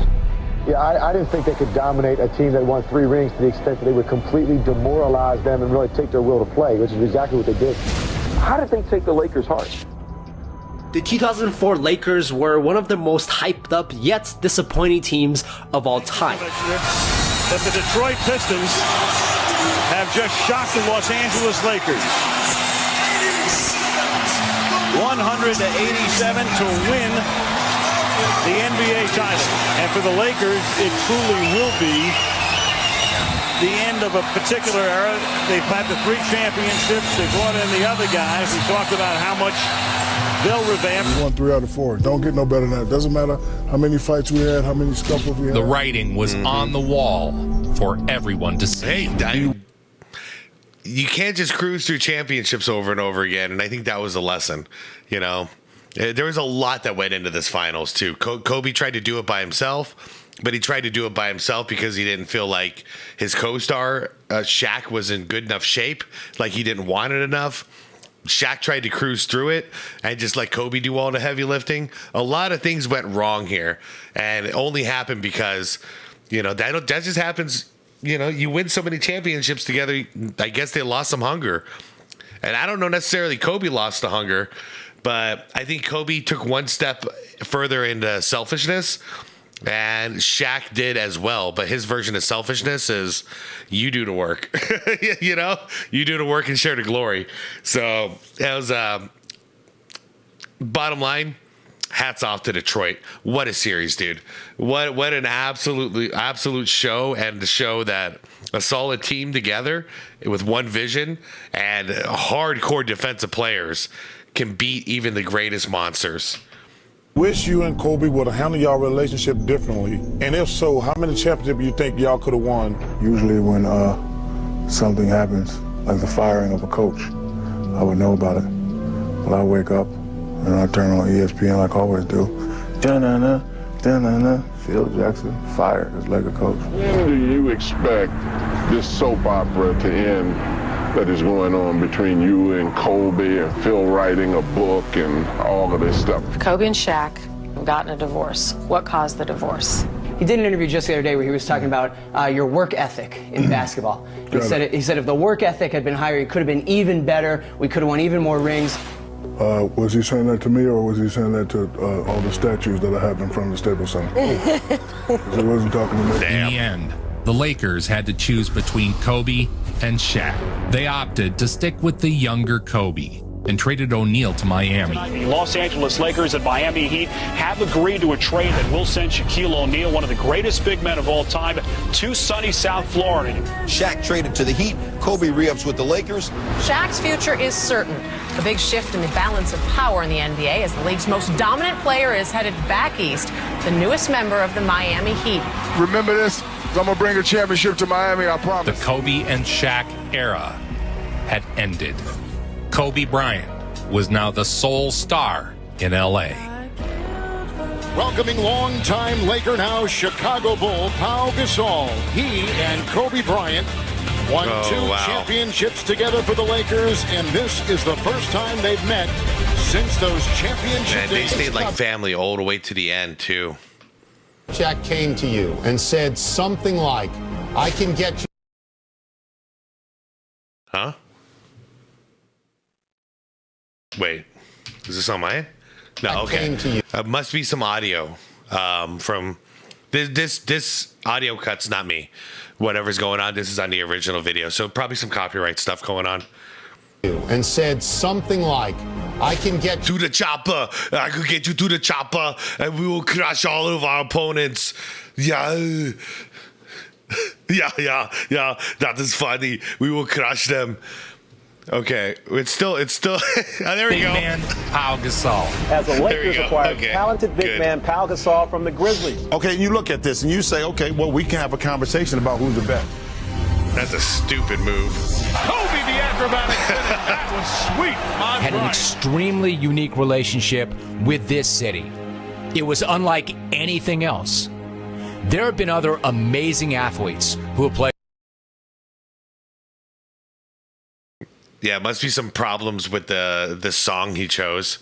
Yeah, I didn't think they could dominate a team that won 3 rings to the extent that they would completely demoralize them and really take their will to play, which is exactly what they did. How did they take the Lakers hard? The 2004 Lakers were one of the most hyped up yet disappointing teams of all time. That the Detroit Pistons have just shocked the Los Angeles Lakers. 100-87 to win the NBA title. And for the Lakers, it truly will be the end of a particular era. They've had the 3 championships. They brought in the other guys. We talked about how much they'll revamp. We won 3 out of 4. Don't get no better than that. Doesn't matter how many fights we had, how many scuffles we had. The writing was on the wall for everyone to see. Hey, you can't just cruise through championships over and over again, and I think that was a lesson. You know, there was a lot that went into this finals too. Kobe tried to do it by himself, but he tried to do it by himself because he didn't feel like his co-star Shaq was in good enough shape, like he didn't want it enough. Shaq tried to cruise through it and just let Kobe do all the heavy lifting. A lot of things went wrong here, and it only happened because, you know, that just happens. You know, you win so many championships together, I guess they lost some hunger. And I don't know necessarily Kobe lost the hunger, but I think Kobe took one step further into selfishness, and Shaq did as well. But his version of selfishness is you do the work. You know, you do the work and share the glory. So that was bottom line. Hats off to Detroit. What a series, dude. What an absolute show, and to show that a solid team together with one vision and hardcore defensive players can beat even the greatest monsters. Wish you and Kobe would have handled y'all relationship differently. And if so, how many championships you think y'all could have won? Usually when something happens, like the firing of a coach, I would know about it. But I wake up and I turn on ESPN like I always do. Da-na-na, da-na-na. Phil Jackson fired as Laker coach. When do you expect this soap opera to end that is going on between you and Kobe and Phil writing a book and all of this stuff? Kobe and Shaq have gotten a divorce. What caused the divorce? He did an interview just the other day where he was talking about your work ethic in basketball. He said if the work ethic had been higher, it could have been even better. We could have won even more rings. Was he saying that to me, or was he saying that to all the statues that I have in front of the Staples Center? He wasn't talking to me. In the end, the Lakers had to choose between Kobe and Shaq. They opted to stick with the younger Kobe and traded O'Neal to Miami. The Los Angeles Lakers and Miami Heat have agreed to a trade that will send Shaquille O'Neal, one of the greatest big men of all time, to sunny South Florida. Shaq traded to the Heat. Kobe re-ups with the Lakers. Shaq's future is certain. A big shift in the balance of power in the NBA as the league's most dominant player is headed back east, the newest member of the Miami Heat. Remember this? I'm going to bring a championship to Miami, I promise. The Kobe and Shaq era had ended. Kobe Bryant was now the sole star in L.A. Welcoming longtime Laker, now Chicago Bull, Pau Gasol. He and Kobe Bryant won two championships together for the Lakers, and this is the first time they've met since those championships. And they stayed like family all the way to the end, too. Shaq came to you and said something like, I can get you. Huh? Wait, is this on my end? No, okay. Must be some audio from this audio cut's not me. Whatever's going on, this is on the original video, so probably some copyright stuff going on. And said something like, I can get to the chopper. I could get you to the chopper, and we will crush all of our opponents. Yeah. Yeah. That is funny. We will crush them. Okay, it's still. There we big go. Man Pau Gasol. As the Lakers acquired talented big man Pau Gasol from the Grizzlies. Okay, you look at this and you say, okay, well, we can have a conversation about who's the best. That's a stupid move. Kobe, the acrobatic finish. That was sweet. Had an extremely unique relationship with this city. It was unlike anything else. There have been other amazing athletes who have played. Yeah, must be some problems with the song he chose.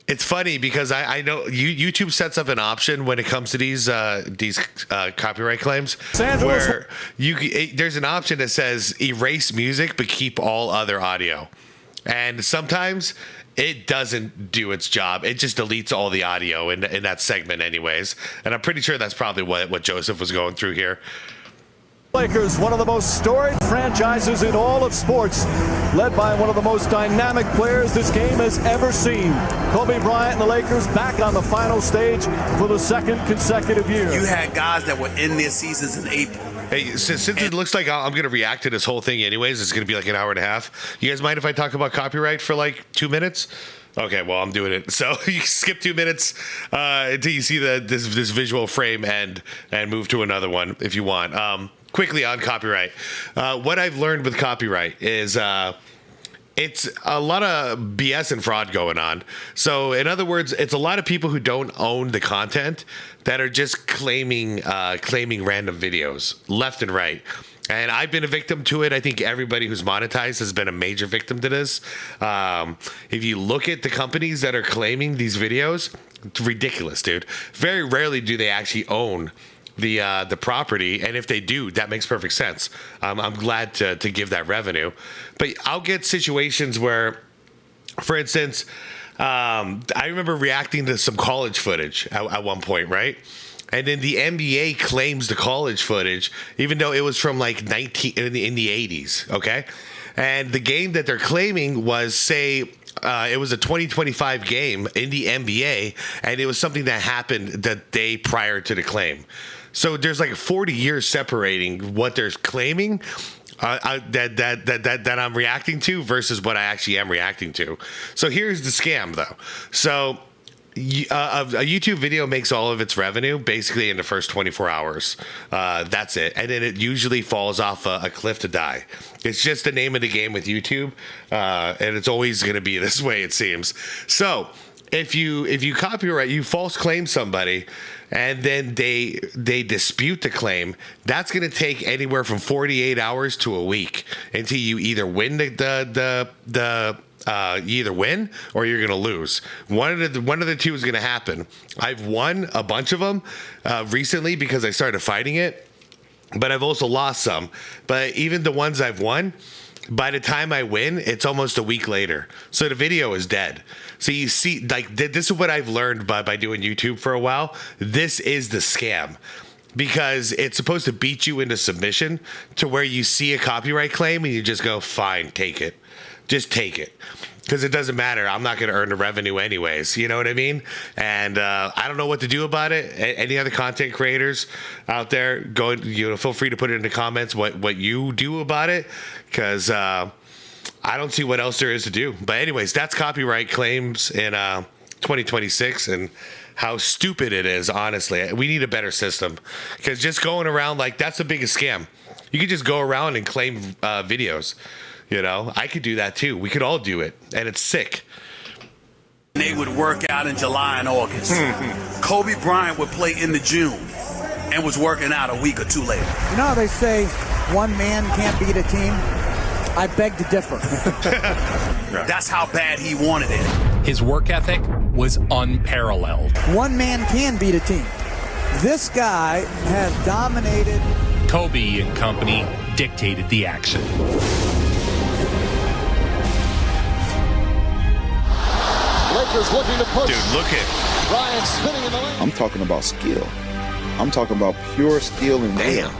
It's funny because I know YouTube sets up an option when it comes to these copyright claims where there's an option that says erase music but keep all other audio, and sometimes it doesn't do its job. It just deletes all the audio in that segment anyways, and I'm pretty sure that's probably what Joseph was going through here. Lakers, one of the most storied franchises in all of sports, led by one of the most dynamic players this game has ever seen. Kobe Bryant and the Lakers back on the final stage for the second consecutive year. You had guys that were in their seasons in April. Hey, since it looks like I'm going to react to this whole thing anyways, it's going to be like an hour and a half. You guys mind if I talk about copyright for like 2 minutes? Okay, well, I'm doing it. So you skip 2 minutes until you see this visual frame and move to another one if you want. Quickly on copyright. What I've learned with copyright is it's a lot of BS and fraud going on. So in other words, it's a lot of people who don't own the content that are just claiming random videos left and right. And I've been a victim to it. I think everybody who's monetized has been a major victim to this. If you look at the companies that are claiming these videos, it's ridiculous, dude. Very rarely do they actually own the property, and if they do, that makes perfect sense. I'm glad to give that revenue, but I'll get situations where, for instance, I remember reacting to some college footage at one point, right? And then the NBA claims the college footage, even though it was from like in the 80s, okay? And the game that they're claiming was, say, it was a 2025 game in the NBA, and it was something that happened the day prior to the claim. So there's like 40 years separating what they're claiming that I'm reacting to versus what I actually am reacting to. So here's the scam, though. So A YouTube video makes all of its revenue basically in the first 24 hours. That's it. And then it usually falls off a cliff to die. It's just the name of the game with YouTube. And it's always going to be this way, it seems. So if you copyright, you false claim somebody, and then they dispute the claim, that's going to take anywhere from 48 hours to a week until you either win you either win or you're going to lose. One of the two is going to happen. I've won a bunch of them recently because I started fighting it, but I've also lost some. But even the ones I've won, by the time I win, it's almost a week later. So the video is dead. So you see, like, this is what I've learned by doing YouTube for a while. This is the scam. Because it's supposed to beat you into submission to where you see a copyright claim and you just go, fine, take it. Just take it. Because it doesn't matter. I'm not going to earn the revenue anyways. You know what I mean? And I don't know what to do about it. Any other content creators out there, feel free to put it in the comments what you do about it. Because I don't see what else there is to do. But anyways, that's copyright claims in 2026 and how stupid it is, honestly. We need a better system. Because just going around that's the biggest scam. You could just go around and claim videos. You know, I could do that too. We could all do it, and it's sick. They would work out in July and August. Kobe Bryant would play in the June and was working out a week or two later. You know how they say one man can't beat a team? I beg to differ. That's how bad he wanted it. His work ethic was unparalleled. One man can beat a team. This guy has dominated. Kobe and company dictated the action. Lakers looking to push. Dude, look at Bryant spinning in the lane. I'm talking about skill. I'm talking about pure skill and damn.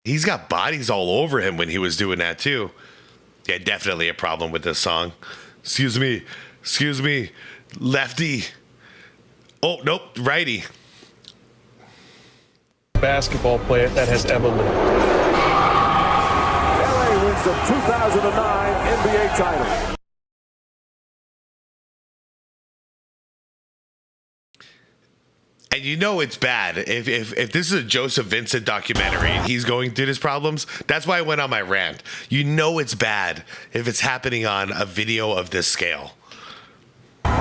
He's got bodies all over him when he was doing that too. Yeah, definitely a problem with this song. Excuse me, lefty. Oh nope, righty. Basketball player that has ever lived. LA wins the 2009 NBA title. And you know it's bad if this is a Joseph Vincent documentary and he's going through his problems. That's why I went on my rant. You know it's bad if it's happening on a video of this scale. And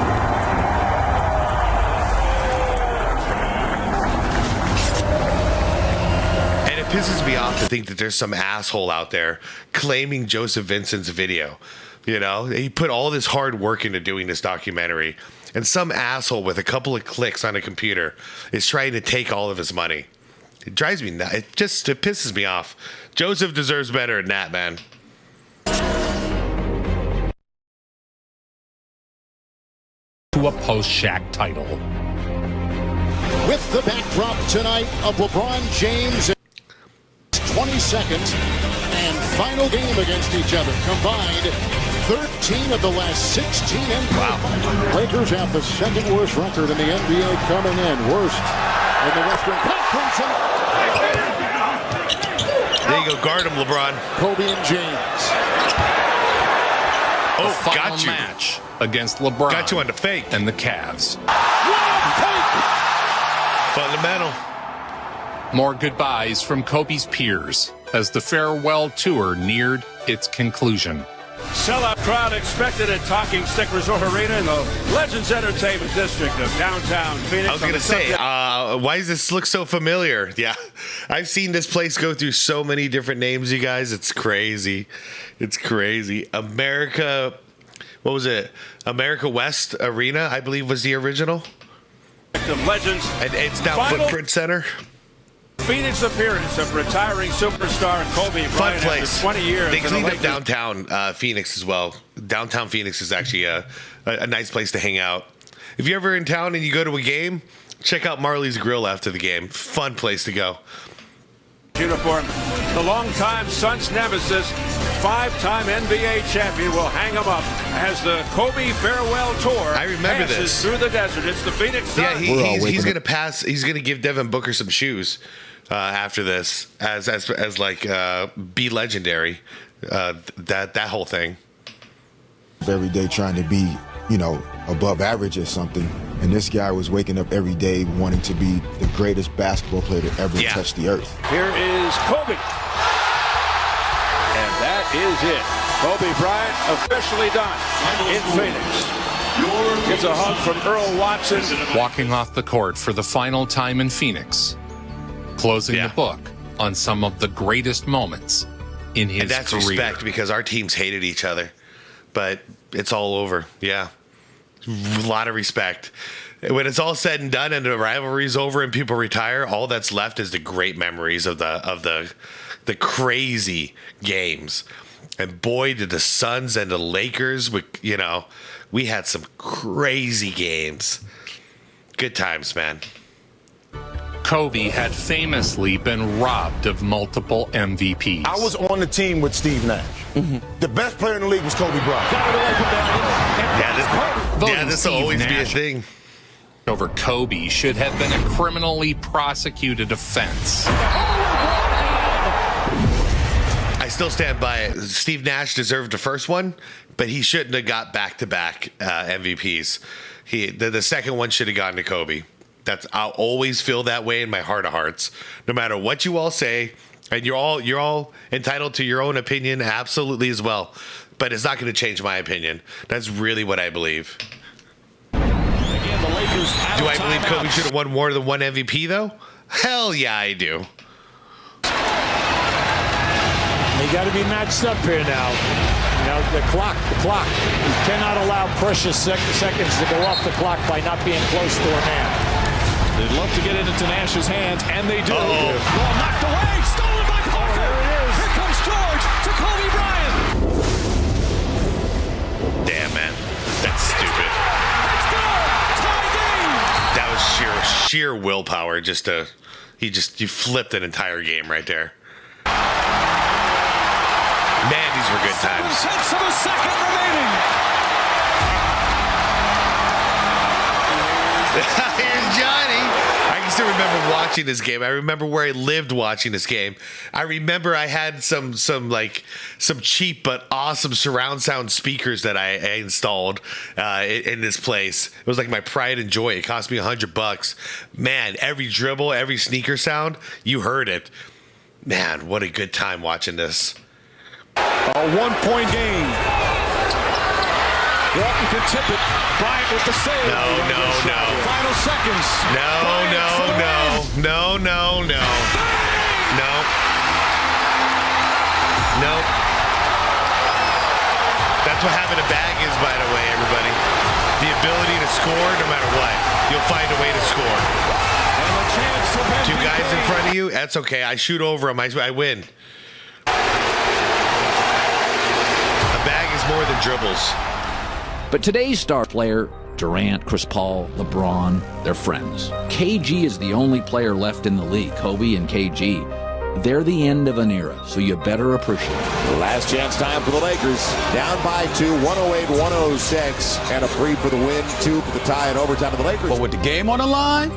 it pisses me off to think that there's some asshole out there claiming Joseph Vincent's video. You know, he put all this hard work into doing this documentary. And some asshole with a couple of clicks on a computer is trying to take all of his money. It drives me nuts. It pisses me off. Joseph deserves better than that, man. To a post-Shaq title. With the backdrop tonight of LeBron James' 22nd and final game against each other. Combined 13 of the last 16 NBA. Lakers have the second worst record in the NBA coming in. Worst in the Western Conference. There you go. Guard him, LeBron. Kobe and James. Oh, got you. Match against LeBron. Got you on the fake. And the Cavs. Fundamental. More goodbyes from Kobe's peers as the farewell tour neared its conclusion. Sellout crowd expected at Talking Stick Resort Arena in the Legends Entertainment District of downtown Phoenix. I was going to say, why does this look so familiar? Yeah, I've seen this place go through so many different names, you guys. It's crazy. It's crazy. America, what was it? America West Arena, I believe, was the original. The Legends. And it's now Footprint Center. Phoenix appearance of retiring superstar Kobe Bryant after 20 years. They cleaned up downtown Phoenix as well. Downtown Phoenix is actually a nice place to hang out. If you're ever in town and you go to a game, check out Marley's Grill after the game. Fun place to go. Uniform. The longtime Suns nemesis, five-time NBA champion, will hang him up as the Kobe farewell tour. I remember this through the desert. It's the Phoenix Suns. Yeah, he's going to pass. He's going to give Devin Booker some shoes after this, as like be legendary. That whole thing. Every day trying to be you know, above average or something. And this guy was waking up every day wanting to be the greatest basketball player to ever touch the earth. Here is Kobe. And that is it. Kobe Bryant officially done in Phoenix. Gets a hug from Earl Watson. Walking off the court for the final time in Phoenix. Closing the book on some of the greatest moments in his career. And that's career. Respect, because our teams hated each other. But it's all over. Yeah. A lot of respect. When it's all said and done and the rivalry's over and people retire, all that's left is the great memories of the crazy games. And boy, did the Suns and the Lakers, you know, we had some crazy games. Good times, man. Kobe had famously been robbed of multiple MVPs. I was on the team with Steve Nash. The best player in the league was Kobe Bryant. This will always be a thing. Over Kobe should have been a criminally prosecuted offense. I still stand by it. Steve Nash deserved the first one, but he shouldn't have got back-to-back MVPs. The second one should have gone to Kobe. I'll always feel that way in my heart of hearts, no matter what you all say, and you're all entitled to your own opinion, absolutely as well. But it's not going to change my opinion. That's really what I believe. Again, the Lakers do I believe Kobe should have won more than one MVP though? Hell yeah, I do. They got to be matched up here now. You know, the clock. You cannot allow precious seconds to go off the clock by not being close to a man. They'd love to get it into Nash's hands, and they do. Ball knocked away, stolen by Parker. There it is. Here comes George to Kobe Bryant. Damn, man. That's stupid. Let's go. Tie game. That was sheer willpower. You flipped an entire game right there. Man, these were good times. 7/10 of a second remaining. Here's Johnny. I can still remember watching this game. I remember where I lived watching this game. I remember I had some cheap but awesome surround sound speakers that I installed in this place. It was like my pride and joy. It cost me $100. Man, every dribble, every sneaker sound, you heard it. Man, what a good time watching this. A 1-point game. Walton can tip it. Bryant with the save. No. Final seconds. No. That's what having a bag is, by the way, everybody. The ability to score no matter what. You'll find a way to score. Two guys in front of you, that's okay. I shoot over them. I win. A bag is more than dribbles. But today's star player, Durant, Chris Paul, LeBron, they're friends. KG is the only player left in the league, Kobe and KG. They're the end of an era, so you better appreciate it. Last chance time for the Lakers. Down by 2, 108-106, and a 3 for the win, 2 for the tie in overtime of the Lakers. But with the game on the line,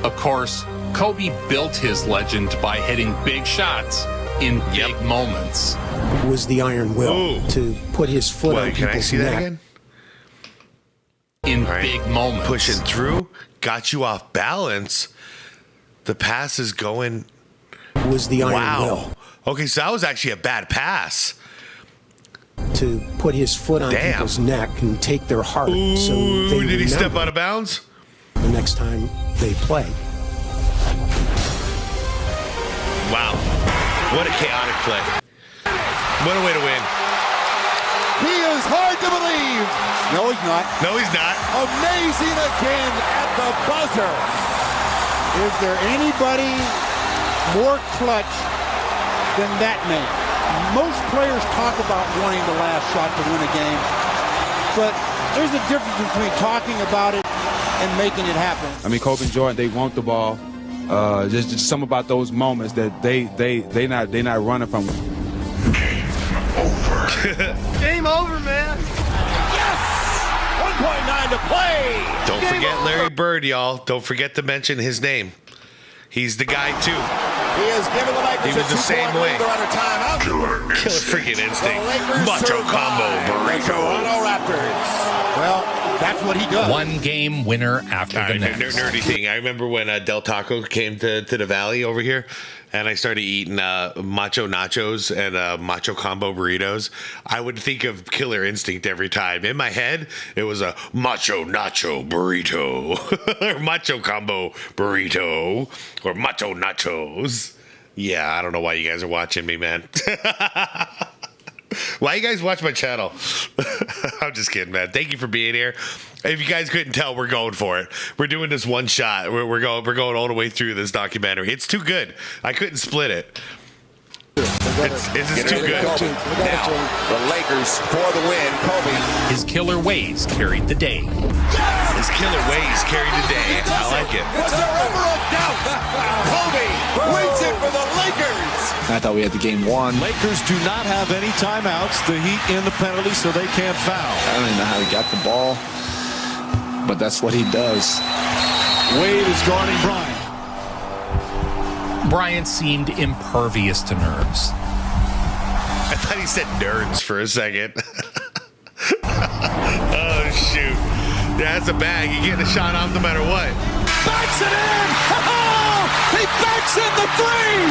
Of course, Kobe built his legend by hitting big shots in big moments. Was the iron will to put his foot on can I see neck. that again? In big moments. Pushing through, got you off balance. The pass is going. Was the iron will. Okay, so that was actually a bad pass. To put his foot on people's neck and take their heart. So they did he step out of bounds? The next time they play. Wow. What a chaotic play. What a way to win. He is hard to believe. No, he's not. No, he's not. Amazing again at the buzzer. Is there anybody more clutch than that man? Most players talk about wanting the last shot to win a game, but there's a difference between talking about it and making it happen. I mean, Kobe and Jordan, they want the ball. Just something about those moments that they not running from. Game over, man. Yes! 1.9 to play. Don't forget Larry Bird, y'all. Don't forget to mention his name. He's the guy, too. He has given the Lakers He was the same way. They're under timeout. Killer freaking instinct. Macho combo burrito. Toronto Raptors. Well, that's what he does. One game winner after the next. Nerdy thing. I remember when Del Taco came to the Valley over here, and I started eating macho nachos and macho combo burritos. I would think of Killer Instinct every time. In my head, it was a macho nacho burrito, or macho combo burrito, or macho nachos. Yeah, I don't know why you guys are watching me, man. Why you guys watch my channel? I'm just kidding, man. Thank you for being here. If you guys couldn't tell, we're going for it. We're doing this one shot. We're going all the way through this documentary. It's too good. I couldn't split it. It's too good. Now, the Lakers for the win. Kobe. His killer ways carried the day. His killer ways carried the day. I like it. Was there ever a doubt? Kobe wins it for the Lakers. I thought we had the game won. Lakers do not have any timeouts. The Heat in the penalty, so they can't foul. I don't even know how he got the ball, but that's what he does. Wade is guarding Bryant. Bryant seemed impervious to nerves. I thought he said nerds for a second. Oh, shoot. Yeah, that's a bag. You're getting a shot off no matter what. Backs it in! Oh, he backs in the three!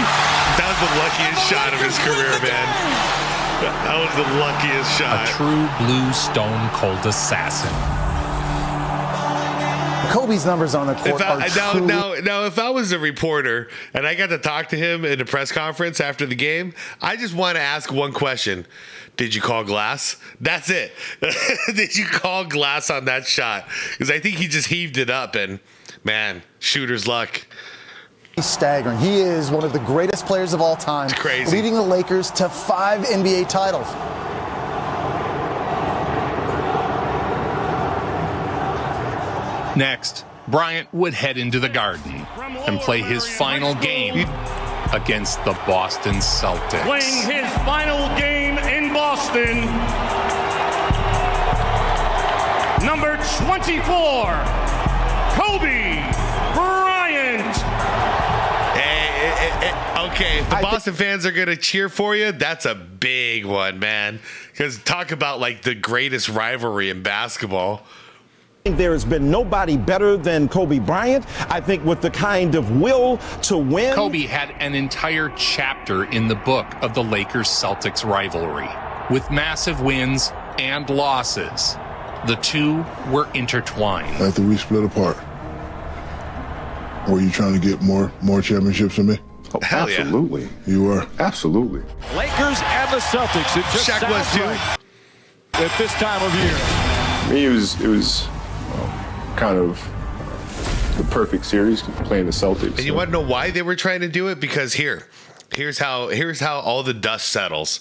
That was the luckiest shot of his career, man. That was the luckiest shot. A true blue stone cold assassin. Kobe's numbers on the court are truly... Now, if I was a reporter and I got to talk to him in a press conference after the game, I just want to ask one question. Did you call glass? That's it. Did you call glass on that shot? Because I think he just heaved it up and, man, shooter's luck. He's staggering. He is one of the greatest players of all time. It's crazy. Leading the Lakers to 5 NBA titles. Next, Bryant would head into the Garden and play his final game against the Boston Celtics. Playing his final game in Boston, number 24, Kobe Bryant. Okay, if the Boston fans are going to cheer for you, that's a big one, man. Because talk about like the greatest rivalry in basketball. There has been nobody better than Kobe Bryant. I think with the kind of will to win. Kobe had an entire chapter in the book of the Lakers-Celtics rivalry, with massive wins and losses. The two were intertwined. After we split apart, were you trying to get more championships than me? Oh, absolutely. Yeah. You were? Absolutely. Lakers and the Celtics. It just Shaq was too. right at this time of year. For me, it was kind of the perfect series playing the Celtics. And you want to know why they were trying to do it? Because here's how all the dust settles.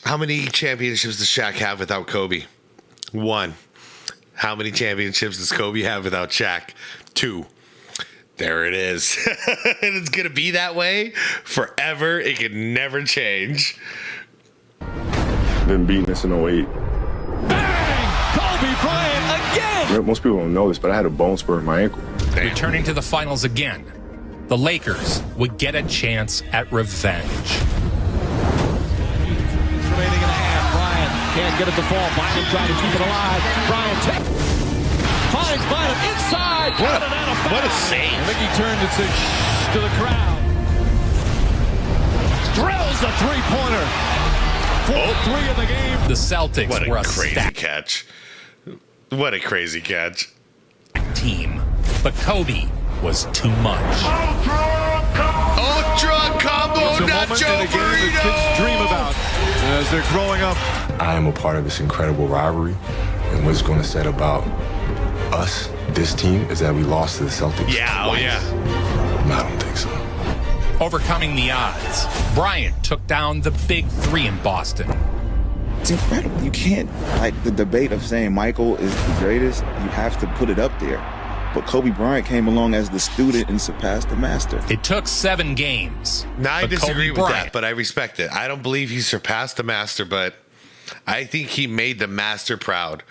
How many championships does Shaq have without Kobe? 1. How many championships does Kobe have without Shaq? 2. There it is. And it's going to be that way forever. It can never change. Been beating us in 08. Kobe Bryant again! Most people don't know this, but I had a bone spur in my ankle. Returning to the finals again, the Lakers would get a chance at revenge. Remaining in the hand. Bryant can't get it to fall. Bryant trying to keep it alive. Bryant finds Bryant inside. What a save. I think he turned and said shh to the crowd. Drills the three-pointer. 4-3 in the game. The Celtics were a crazy stacked catch. What a crazy catch. Team. But Kobe was too much. Ultra combo It's a moment nacho in a game that kids dream about as they're growing up. I am a part of this incredible rivalry, and what's going to set about us, this team, is that we lost to the Celtics. Yeah, twice. oh yeah. No, I don't think so. Overcoming the odds, Bryant took down the big 3 in Boston. It's incredible. You can't, like, the debate of saying Michael is the greatest, you have to put it up there. But Kobe Bryant came along as the student and surpassed the master. It took 7 games. Now, I but disagree Kobe with Bryant, that, but I respect it. I don't believe he surpassed the master, but I think he made the master proud.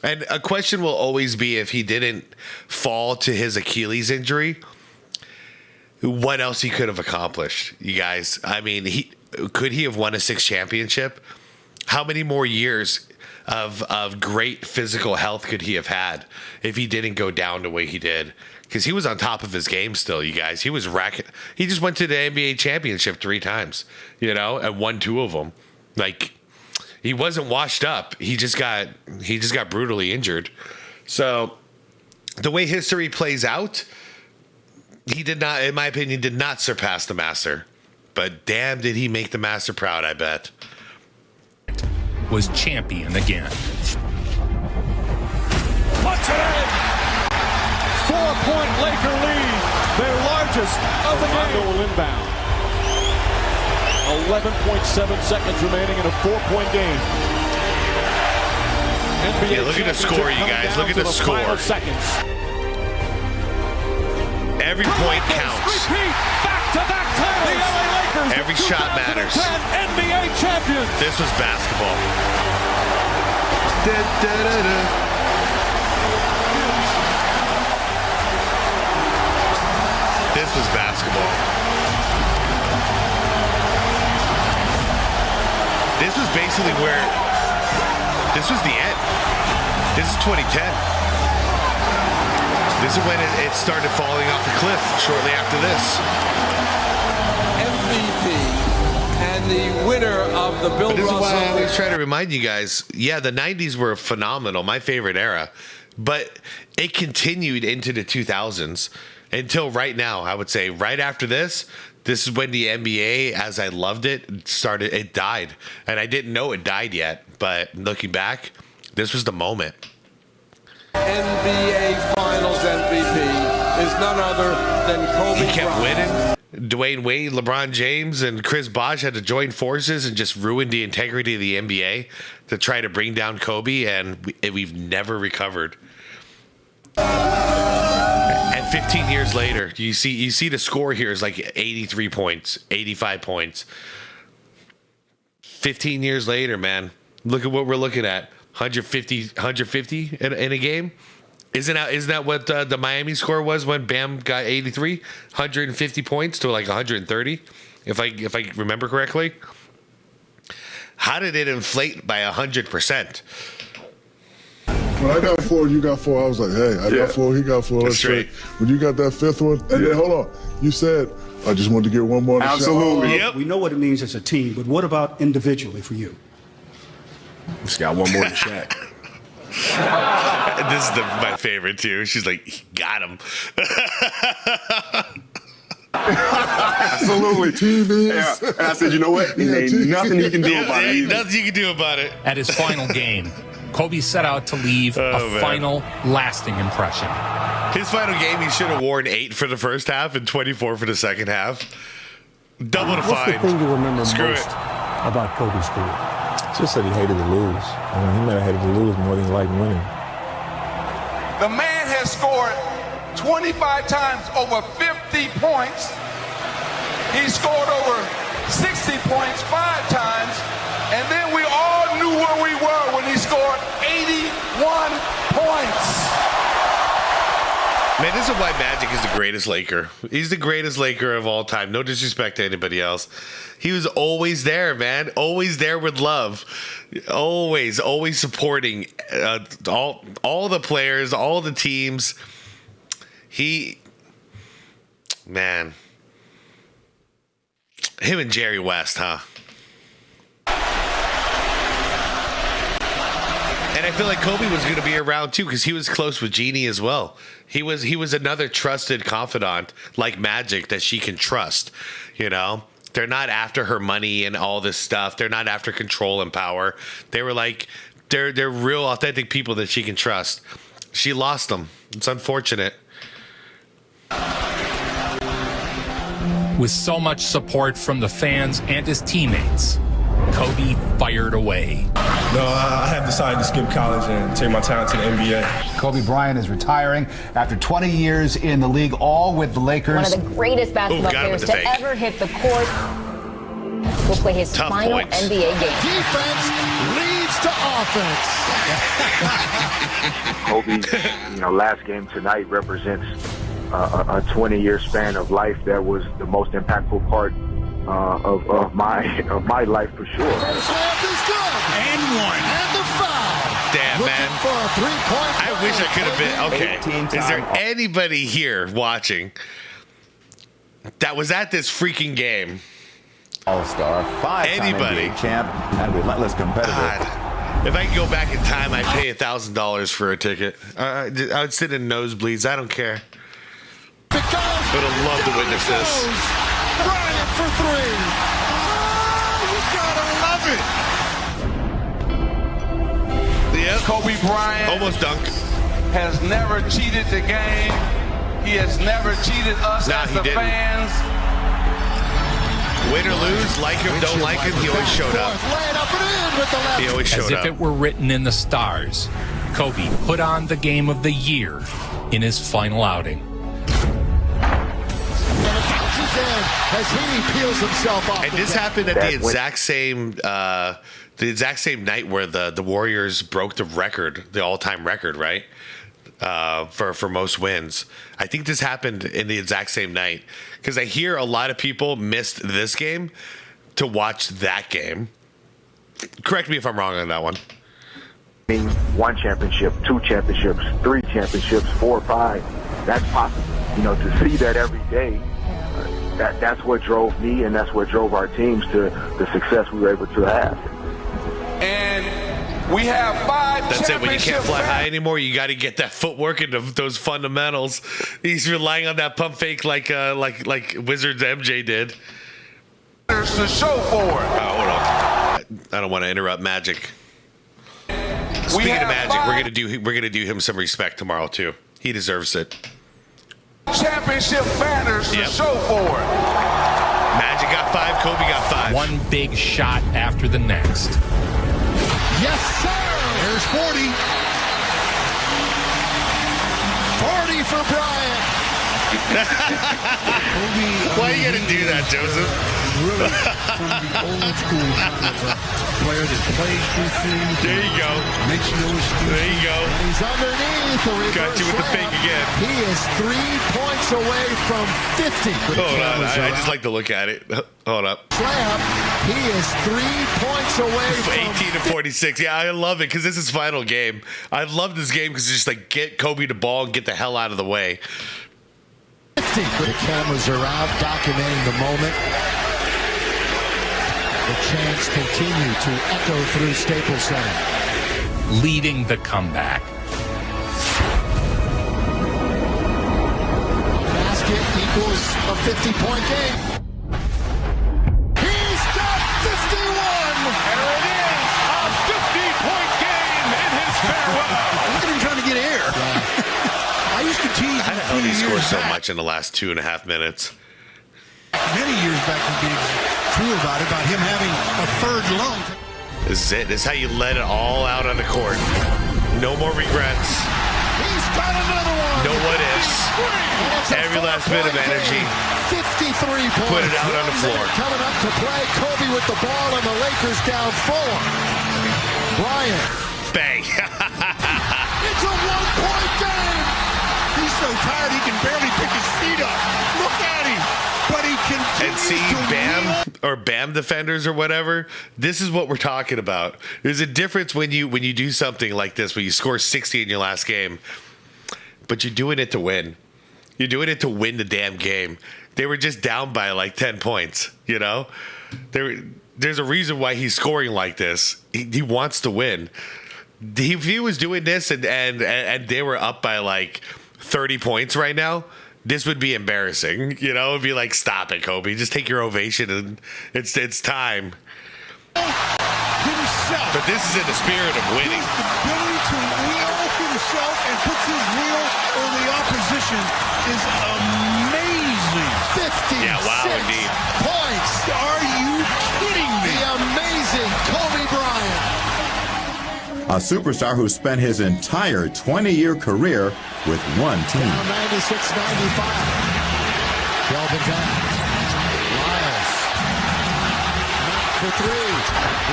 And a question will always be, if he didn't fall to his Achilles injury, what else he could have accomplished, you guys. I mean, could he have won a 6th championship? How many more years of great physical health could he have had if he didn't go down the way he did? Because he was on top of his game still, you guys. He was racking. He just went to the NBA championship 3 times, and won 2 of them. Like, he wasn't washed up. He just got brutally injured. So the way history plays out, he did not, in my opinion, did not surpass the master. But damn, did he make the master proud, I bet. Was champion again. Puts it in! 4-point Laker lead, their largest of the game. Will inbound. 11.7 seconds remaining in a 4-point game. NBA look at the score, you guys. Look at the score. Every point counts. Back-to-back titles. The LA Lakers. Every shot matters. NBA champions. This was basketball. This was basketball. This was basically this was the end. This is 2010. This is when it started falling off the cliff shortly after this. MVP and the winner of the Bill This Russell. is why I always try to remind you guys, yeah, the 90s were phenomenal, my favorite era. But it continued into the 2000s until right now. I would say right after this is when the NBA, as I loved it, it died. And I didn't know it died yet. But looking back, this was the moment. NBA Finals MVP is none other than Kobe He kept Bryant. winning. Dwayne Wade, LeBron James, and Chris Bosh had to join forces and just ruin the integrity of the NBA to try to bring down Kobe, and we've never recovered. And 15 years later, you see the score here is like 83 points, 85 points. 15 years later, man, look at what we're looking at. 150 in a game. Isn't that what the Miami score was when Bam got 83? 150 points to like 130, if I remember correctly. How did it inflate by 100%? When I got 4, you got 4. I was like, hey, I got 4, he got 4. That's straight. When you got that 5th one, and then hold on, you said, I just wanted to get one more. Absolutely. Yep. We know what it means as a team, but what about individually for you? Just got one more than Shaq. This is my favorite too. She's like, he got him. Absolutely. TVs. Yeah. And I said, you know what? Ain't nothing you can do about it. Ain't nothing you can do about it. At his final game, Kobe set out to leave a final lasting impression. His final game, he should have worn 8 for the first half and 24 for the second half. Double the fine. What's the thing you remember Screw most it. about Kobe's career? Just that he hated to lose. I mean, he might have hated to lose more than he liked winning. The man has scored 25 times over 50 points. He scored over 60 points 5 times. And then we all knew where we were when he scored 81 points. Man, this is why Magic is the greatest Laker. He's the greatest Laker of all time. No disrespect to anybody else. He was always there, man. Always there with love. Always supporting all the players, all the teams. Man. Him and Jerry West, huh? And I feel like Kobe was going to be around too because he was close with Jeannie as well. He was another trusted confidant like Magic that she can trust. You know, they're not after her money and all this stuff. They're not after control and power. They were like they're real authentic people that she can trust. She lost them. It's unfortunate. With so much support from the fans and his teammates, Kobe fired away. No, I have decided to skip college and take my talent to the NBA. Kobe Bryant is retiring after 20 years in the league, all with the Lakers. One of the greatest basketball players to ever hit the court will play his final NBA game. Defense leads to offense. Kobe, last game tonight represents a 20-year span of life that was the most impactful part of my life for sure. And slam is good. And one. And the foul. Damn, Looking man. for a three-point I wish I could have been. Okay. Is there anybody here watching that was at this freaking game? All-star, five-time NBA champ, and relentless competitor. God. If I could go back in time, I'd pay $1,000 for a ticket. I would sit in nosebleeds. I don't care. But I'd love to witness this. Bryant for three. Oh, you gotta love it. Yep. Kobe Bryant almost dunked. Has never cheated the game. He has never cheated us as the fans. Win or lose, like him, don't like him, he always showed up. He always showed up. As if it were written in the stars, Kobe put on the game of the year in his final outing. As he peels himself off. And this happened at the exact same night where the Warriors broke the record, the all-time record, right? For most wins. I think this happened in the exact same night because I hear a lot of people missed this game to watch that game. Correct me if I'm wrong on that one. One championship, two championships, three championships, 4 or 5. That's possible. To see that every day, that's what drove me and that's what drove our teams to the success we were able to have. And we have 5 That's it. When you can't fly high anymore, you got to get that footwork and those fundamentals. He's relying on that pump fake like Wizards MJ did. There's the show for it. Hold on. I don't want to interrupt Magic. Speaking of Magic, we're gonna do him some respect tomorrow too. He deserves it. Championship banners to show for it. Magic got 5. Kobe got 5. One big shot after the next. Yes, sir. There's 40. 40 for Bryant. Why you gotta do that, Joseph? Really, from the old school player that plays through things. There you go. Makes no excuses. There you go. And he's underneath. Got you with the fake again. He is 3 points away from 50. Hold on. I just like to look at it. Hold up. Slam. He is 3 points away from 18 to 46. Yeah, I love it because this is final game. I love this game because it's just like get Kobe the ball and get the hell out of the way. 50. The cameras are out, documenting the moment. The chants continue to echo through Staples Center. Leading the comeback. Basket equals a 50-point game. He's got 51! There it is, a 50-point game in his farewell. Look at him trying to get air. I used to tease him. How did he score so much in the last 2.5 minutes? Many years back, to be true about it, about him having a third lung. This is it. This is how you let it all out on the court. No more regrets. He's got another one. No what ifs. Every last bit of energy. 53 points. Put it out on the floor. Coming up to play. Kobe with the ball and the Lakers down 4. Bryant. Bang. It's a 1-point game. He's so tired he can barely pick his feet up. Look at him. But he continues And see, BAM defenders or whatever, this is what we're talking about. There's a difference when you do something like this, when you score 60 in your last game, but you're doing it to win. You're doing it to win the damn game. They were just down by like 10 points, There's a reason why he's scoring like this. He wants to win. If he was doing this and they were up by like 30 points right now, this would be embarrassing. It'd be like, stop it, Kobe. Just take your ovation and it's time. himself. But this is in the spirit of winning. His ability to wheel himself and puts his wheel on the opposition is amazing. 56 indeed. points. Are you kidding me? The amazing Kobe Bryant. A superstar who spent his entire 20-year career with one team. Down 96-95. Kelvin Jones. Lyles. Not for three.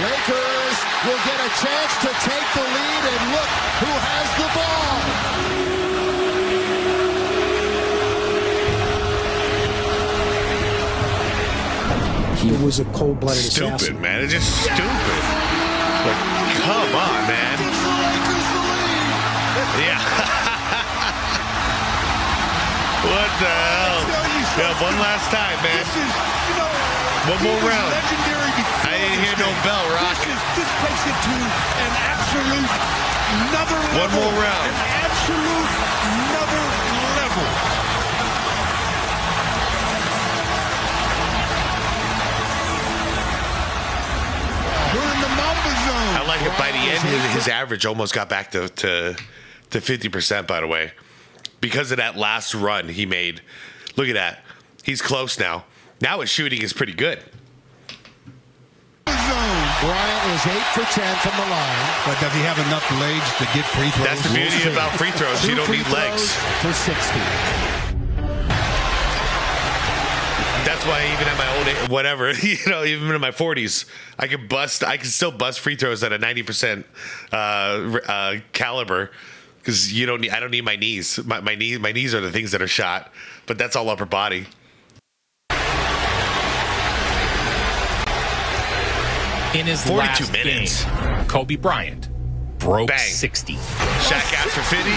Lakers will get a chance to take the lead, and look who has the ball. He was a cold-blooded assassin. Stupid, man. It's just stupid. Like, come on, man. Yeah. What the hell? Yeah, one last time, man. One more round. I didn't hear no bell, Rock. This takes it to an absolute another level. One more round. An absolute another level. We're in the Mamba zone. I like it. By the end, his average almost got back to 50%, by the way. Because of that last run he made. Look at that. He's close now. Now his shooting is pretty good. Bryant is 8 for 10 from the line. But does he have enough legs to get free throws? That's the beauty about free throws. You don't need legs. For 60. That's why even at my old age, whatever, even in my 40s, I can still bust free throws at a 90% caliber. Because I don't need my knees. My knees are the things that are shot, but that's all upper body. In his 42 last minutes, game, Kobe Bryant broke Bang. 60. Shaq asked for 50. He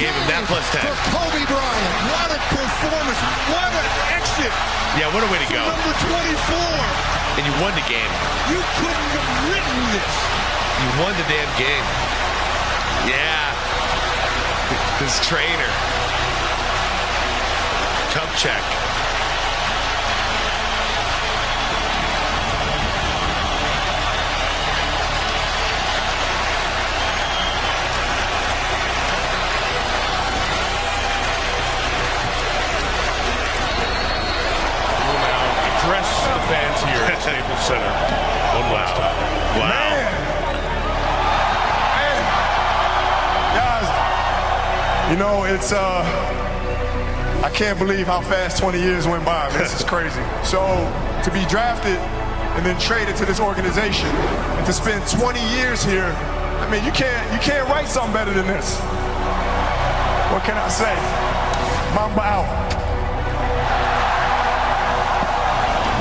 gave him that plus 10. For Kobe Bryant, what a performance! What an exit! Yeah, what a way to go! Number 24. And you won the game. You couldn't have written this. You won the damn game. Yeah. His trainer. Cup check. We'll now address the fans here at Staples Center one last time. Wow. Man. Guys, it's I can't believe how fast 20 years went by. This is crazy. So to be drafted and then traded to this organization and to spend 20 years here, I mean, you can't write something better than this. What can I say? Mamba out.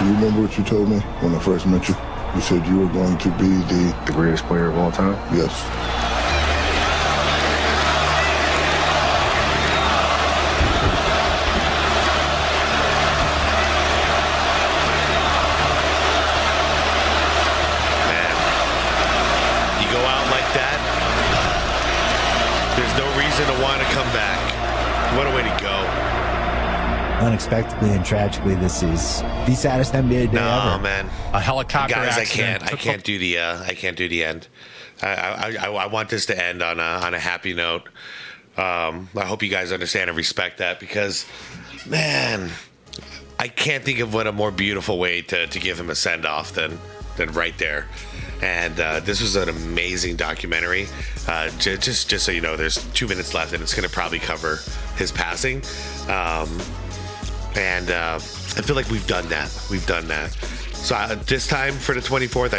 You remember what you told me when I first met you? You said you were going to be the greatest player of all time? Yes. Man, you go out like that, there's no reason to want to come back. What a way to go. Unexpectedly and tragically, this is the saddest NBA day ever. Man, a helicopter guys, accident. I can't do the end. I want this to end on a happy note. I hope you guys understand and respect that, because, man, I can't think of what a more beautiful way to give him a send off than right there. And this was an amazing documentary. Just so you know, there's 2 minutes left, and it's going to probably cover his passing. And I feel like we've done that. So this time for the 24th,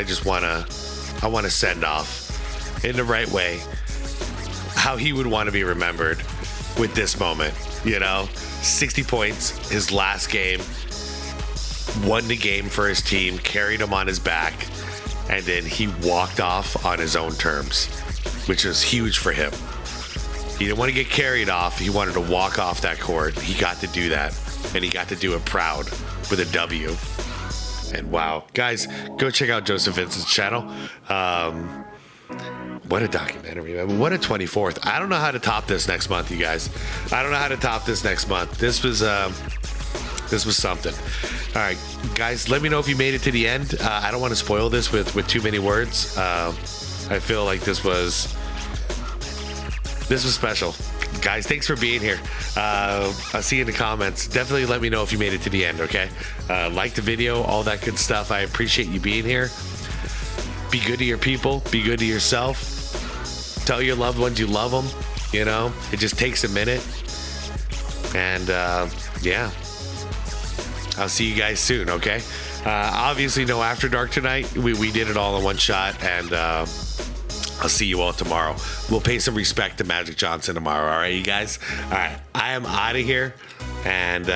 I want to send off in the right way how he would want to be remembered with this moment. 60 points, his last game, won the game for his team, carried him on his back, and then he walked off on his own terms, which was huge for him. He didn't want to get carried off. He wanted to walk off that court. He got to do that. And he got to do it proud with a W. And wow. Guys, go check out Joseph Vincent's channel. What a documentary, man. What a 24th. I don't know how to top this next month, you guys. I don't know how to top this next month. This was something. All right, guys, let me know if you made it to the end. I don't want to spoil this with too many words. I feel like this was special. Guys, thanks for being here. I'll see you in the comments. Definitely let me know if you made it to the end, okay? Like the video, all that good stuff. I appreciate you being here. Be good to your people. Be good to yourself. Tell your loved ones you love them. It just takes a minute. And, yeah. I'll see you guys soon, okay? Obviously, no After Dark tonight. We did it all in one shot, and I'll see you all tomorrow. We'll pay some respect to Magic Johnson tomorrow. All right, you guys? All right, I am out of here. And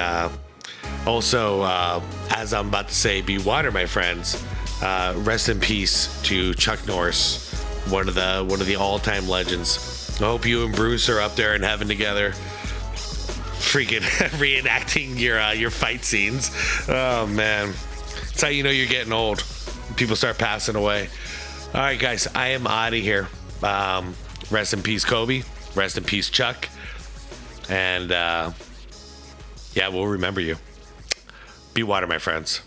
also, as I'm about to say, be water, my friends. Rest in peace to Chuck Norris, one of the all-time legends. I hope you and Bruce are up there in heaven together, freaking reenacting your fight scenes. Oh man, that's how you know you're getting old. People start passing away. All right, guys, I am out of here. Rest in peace, Kobe. Rest in peace, Chuck. And yeah, we'll remember you. Be water, my friends.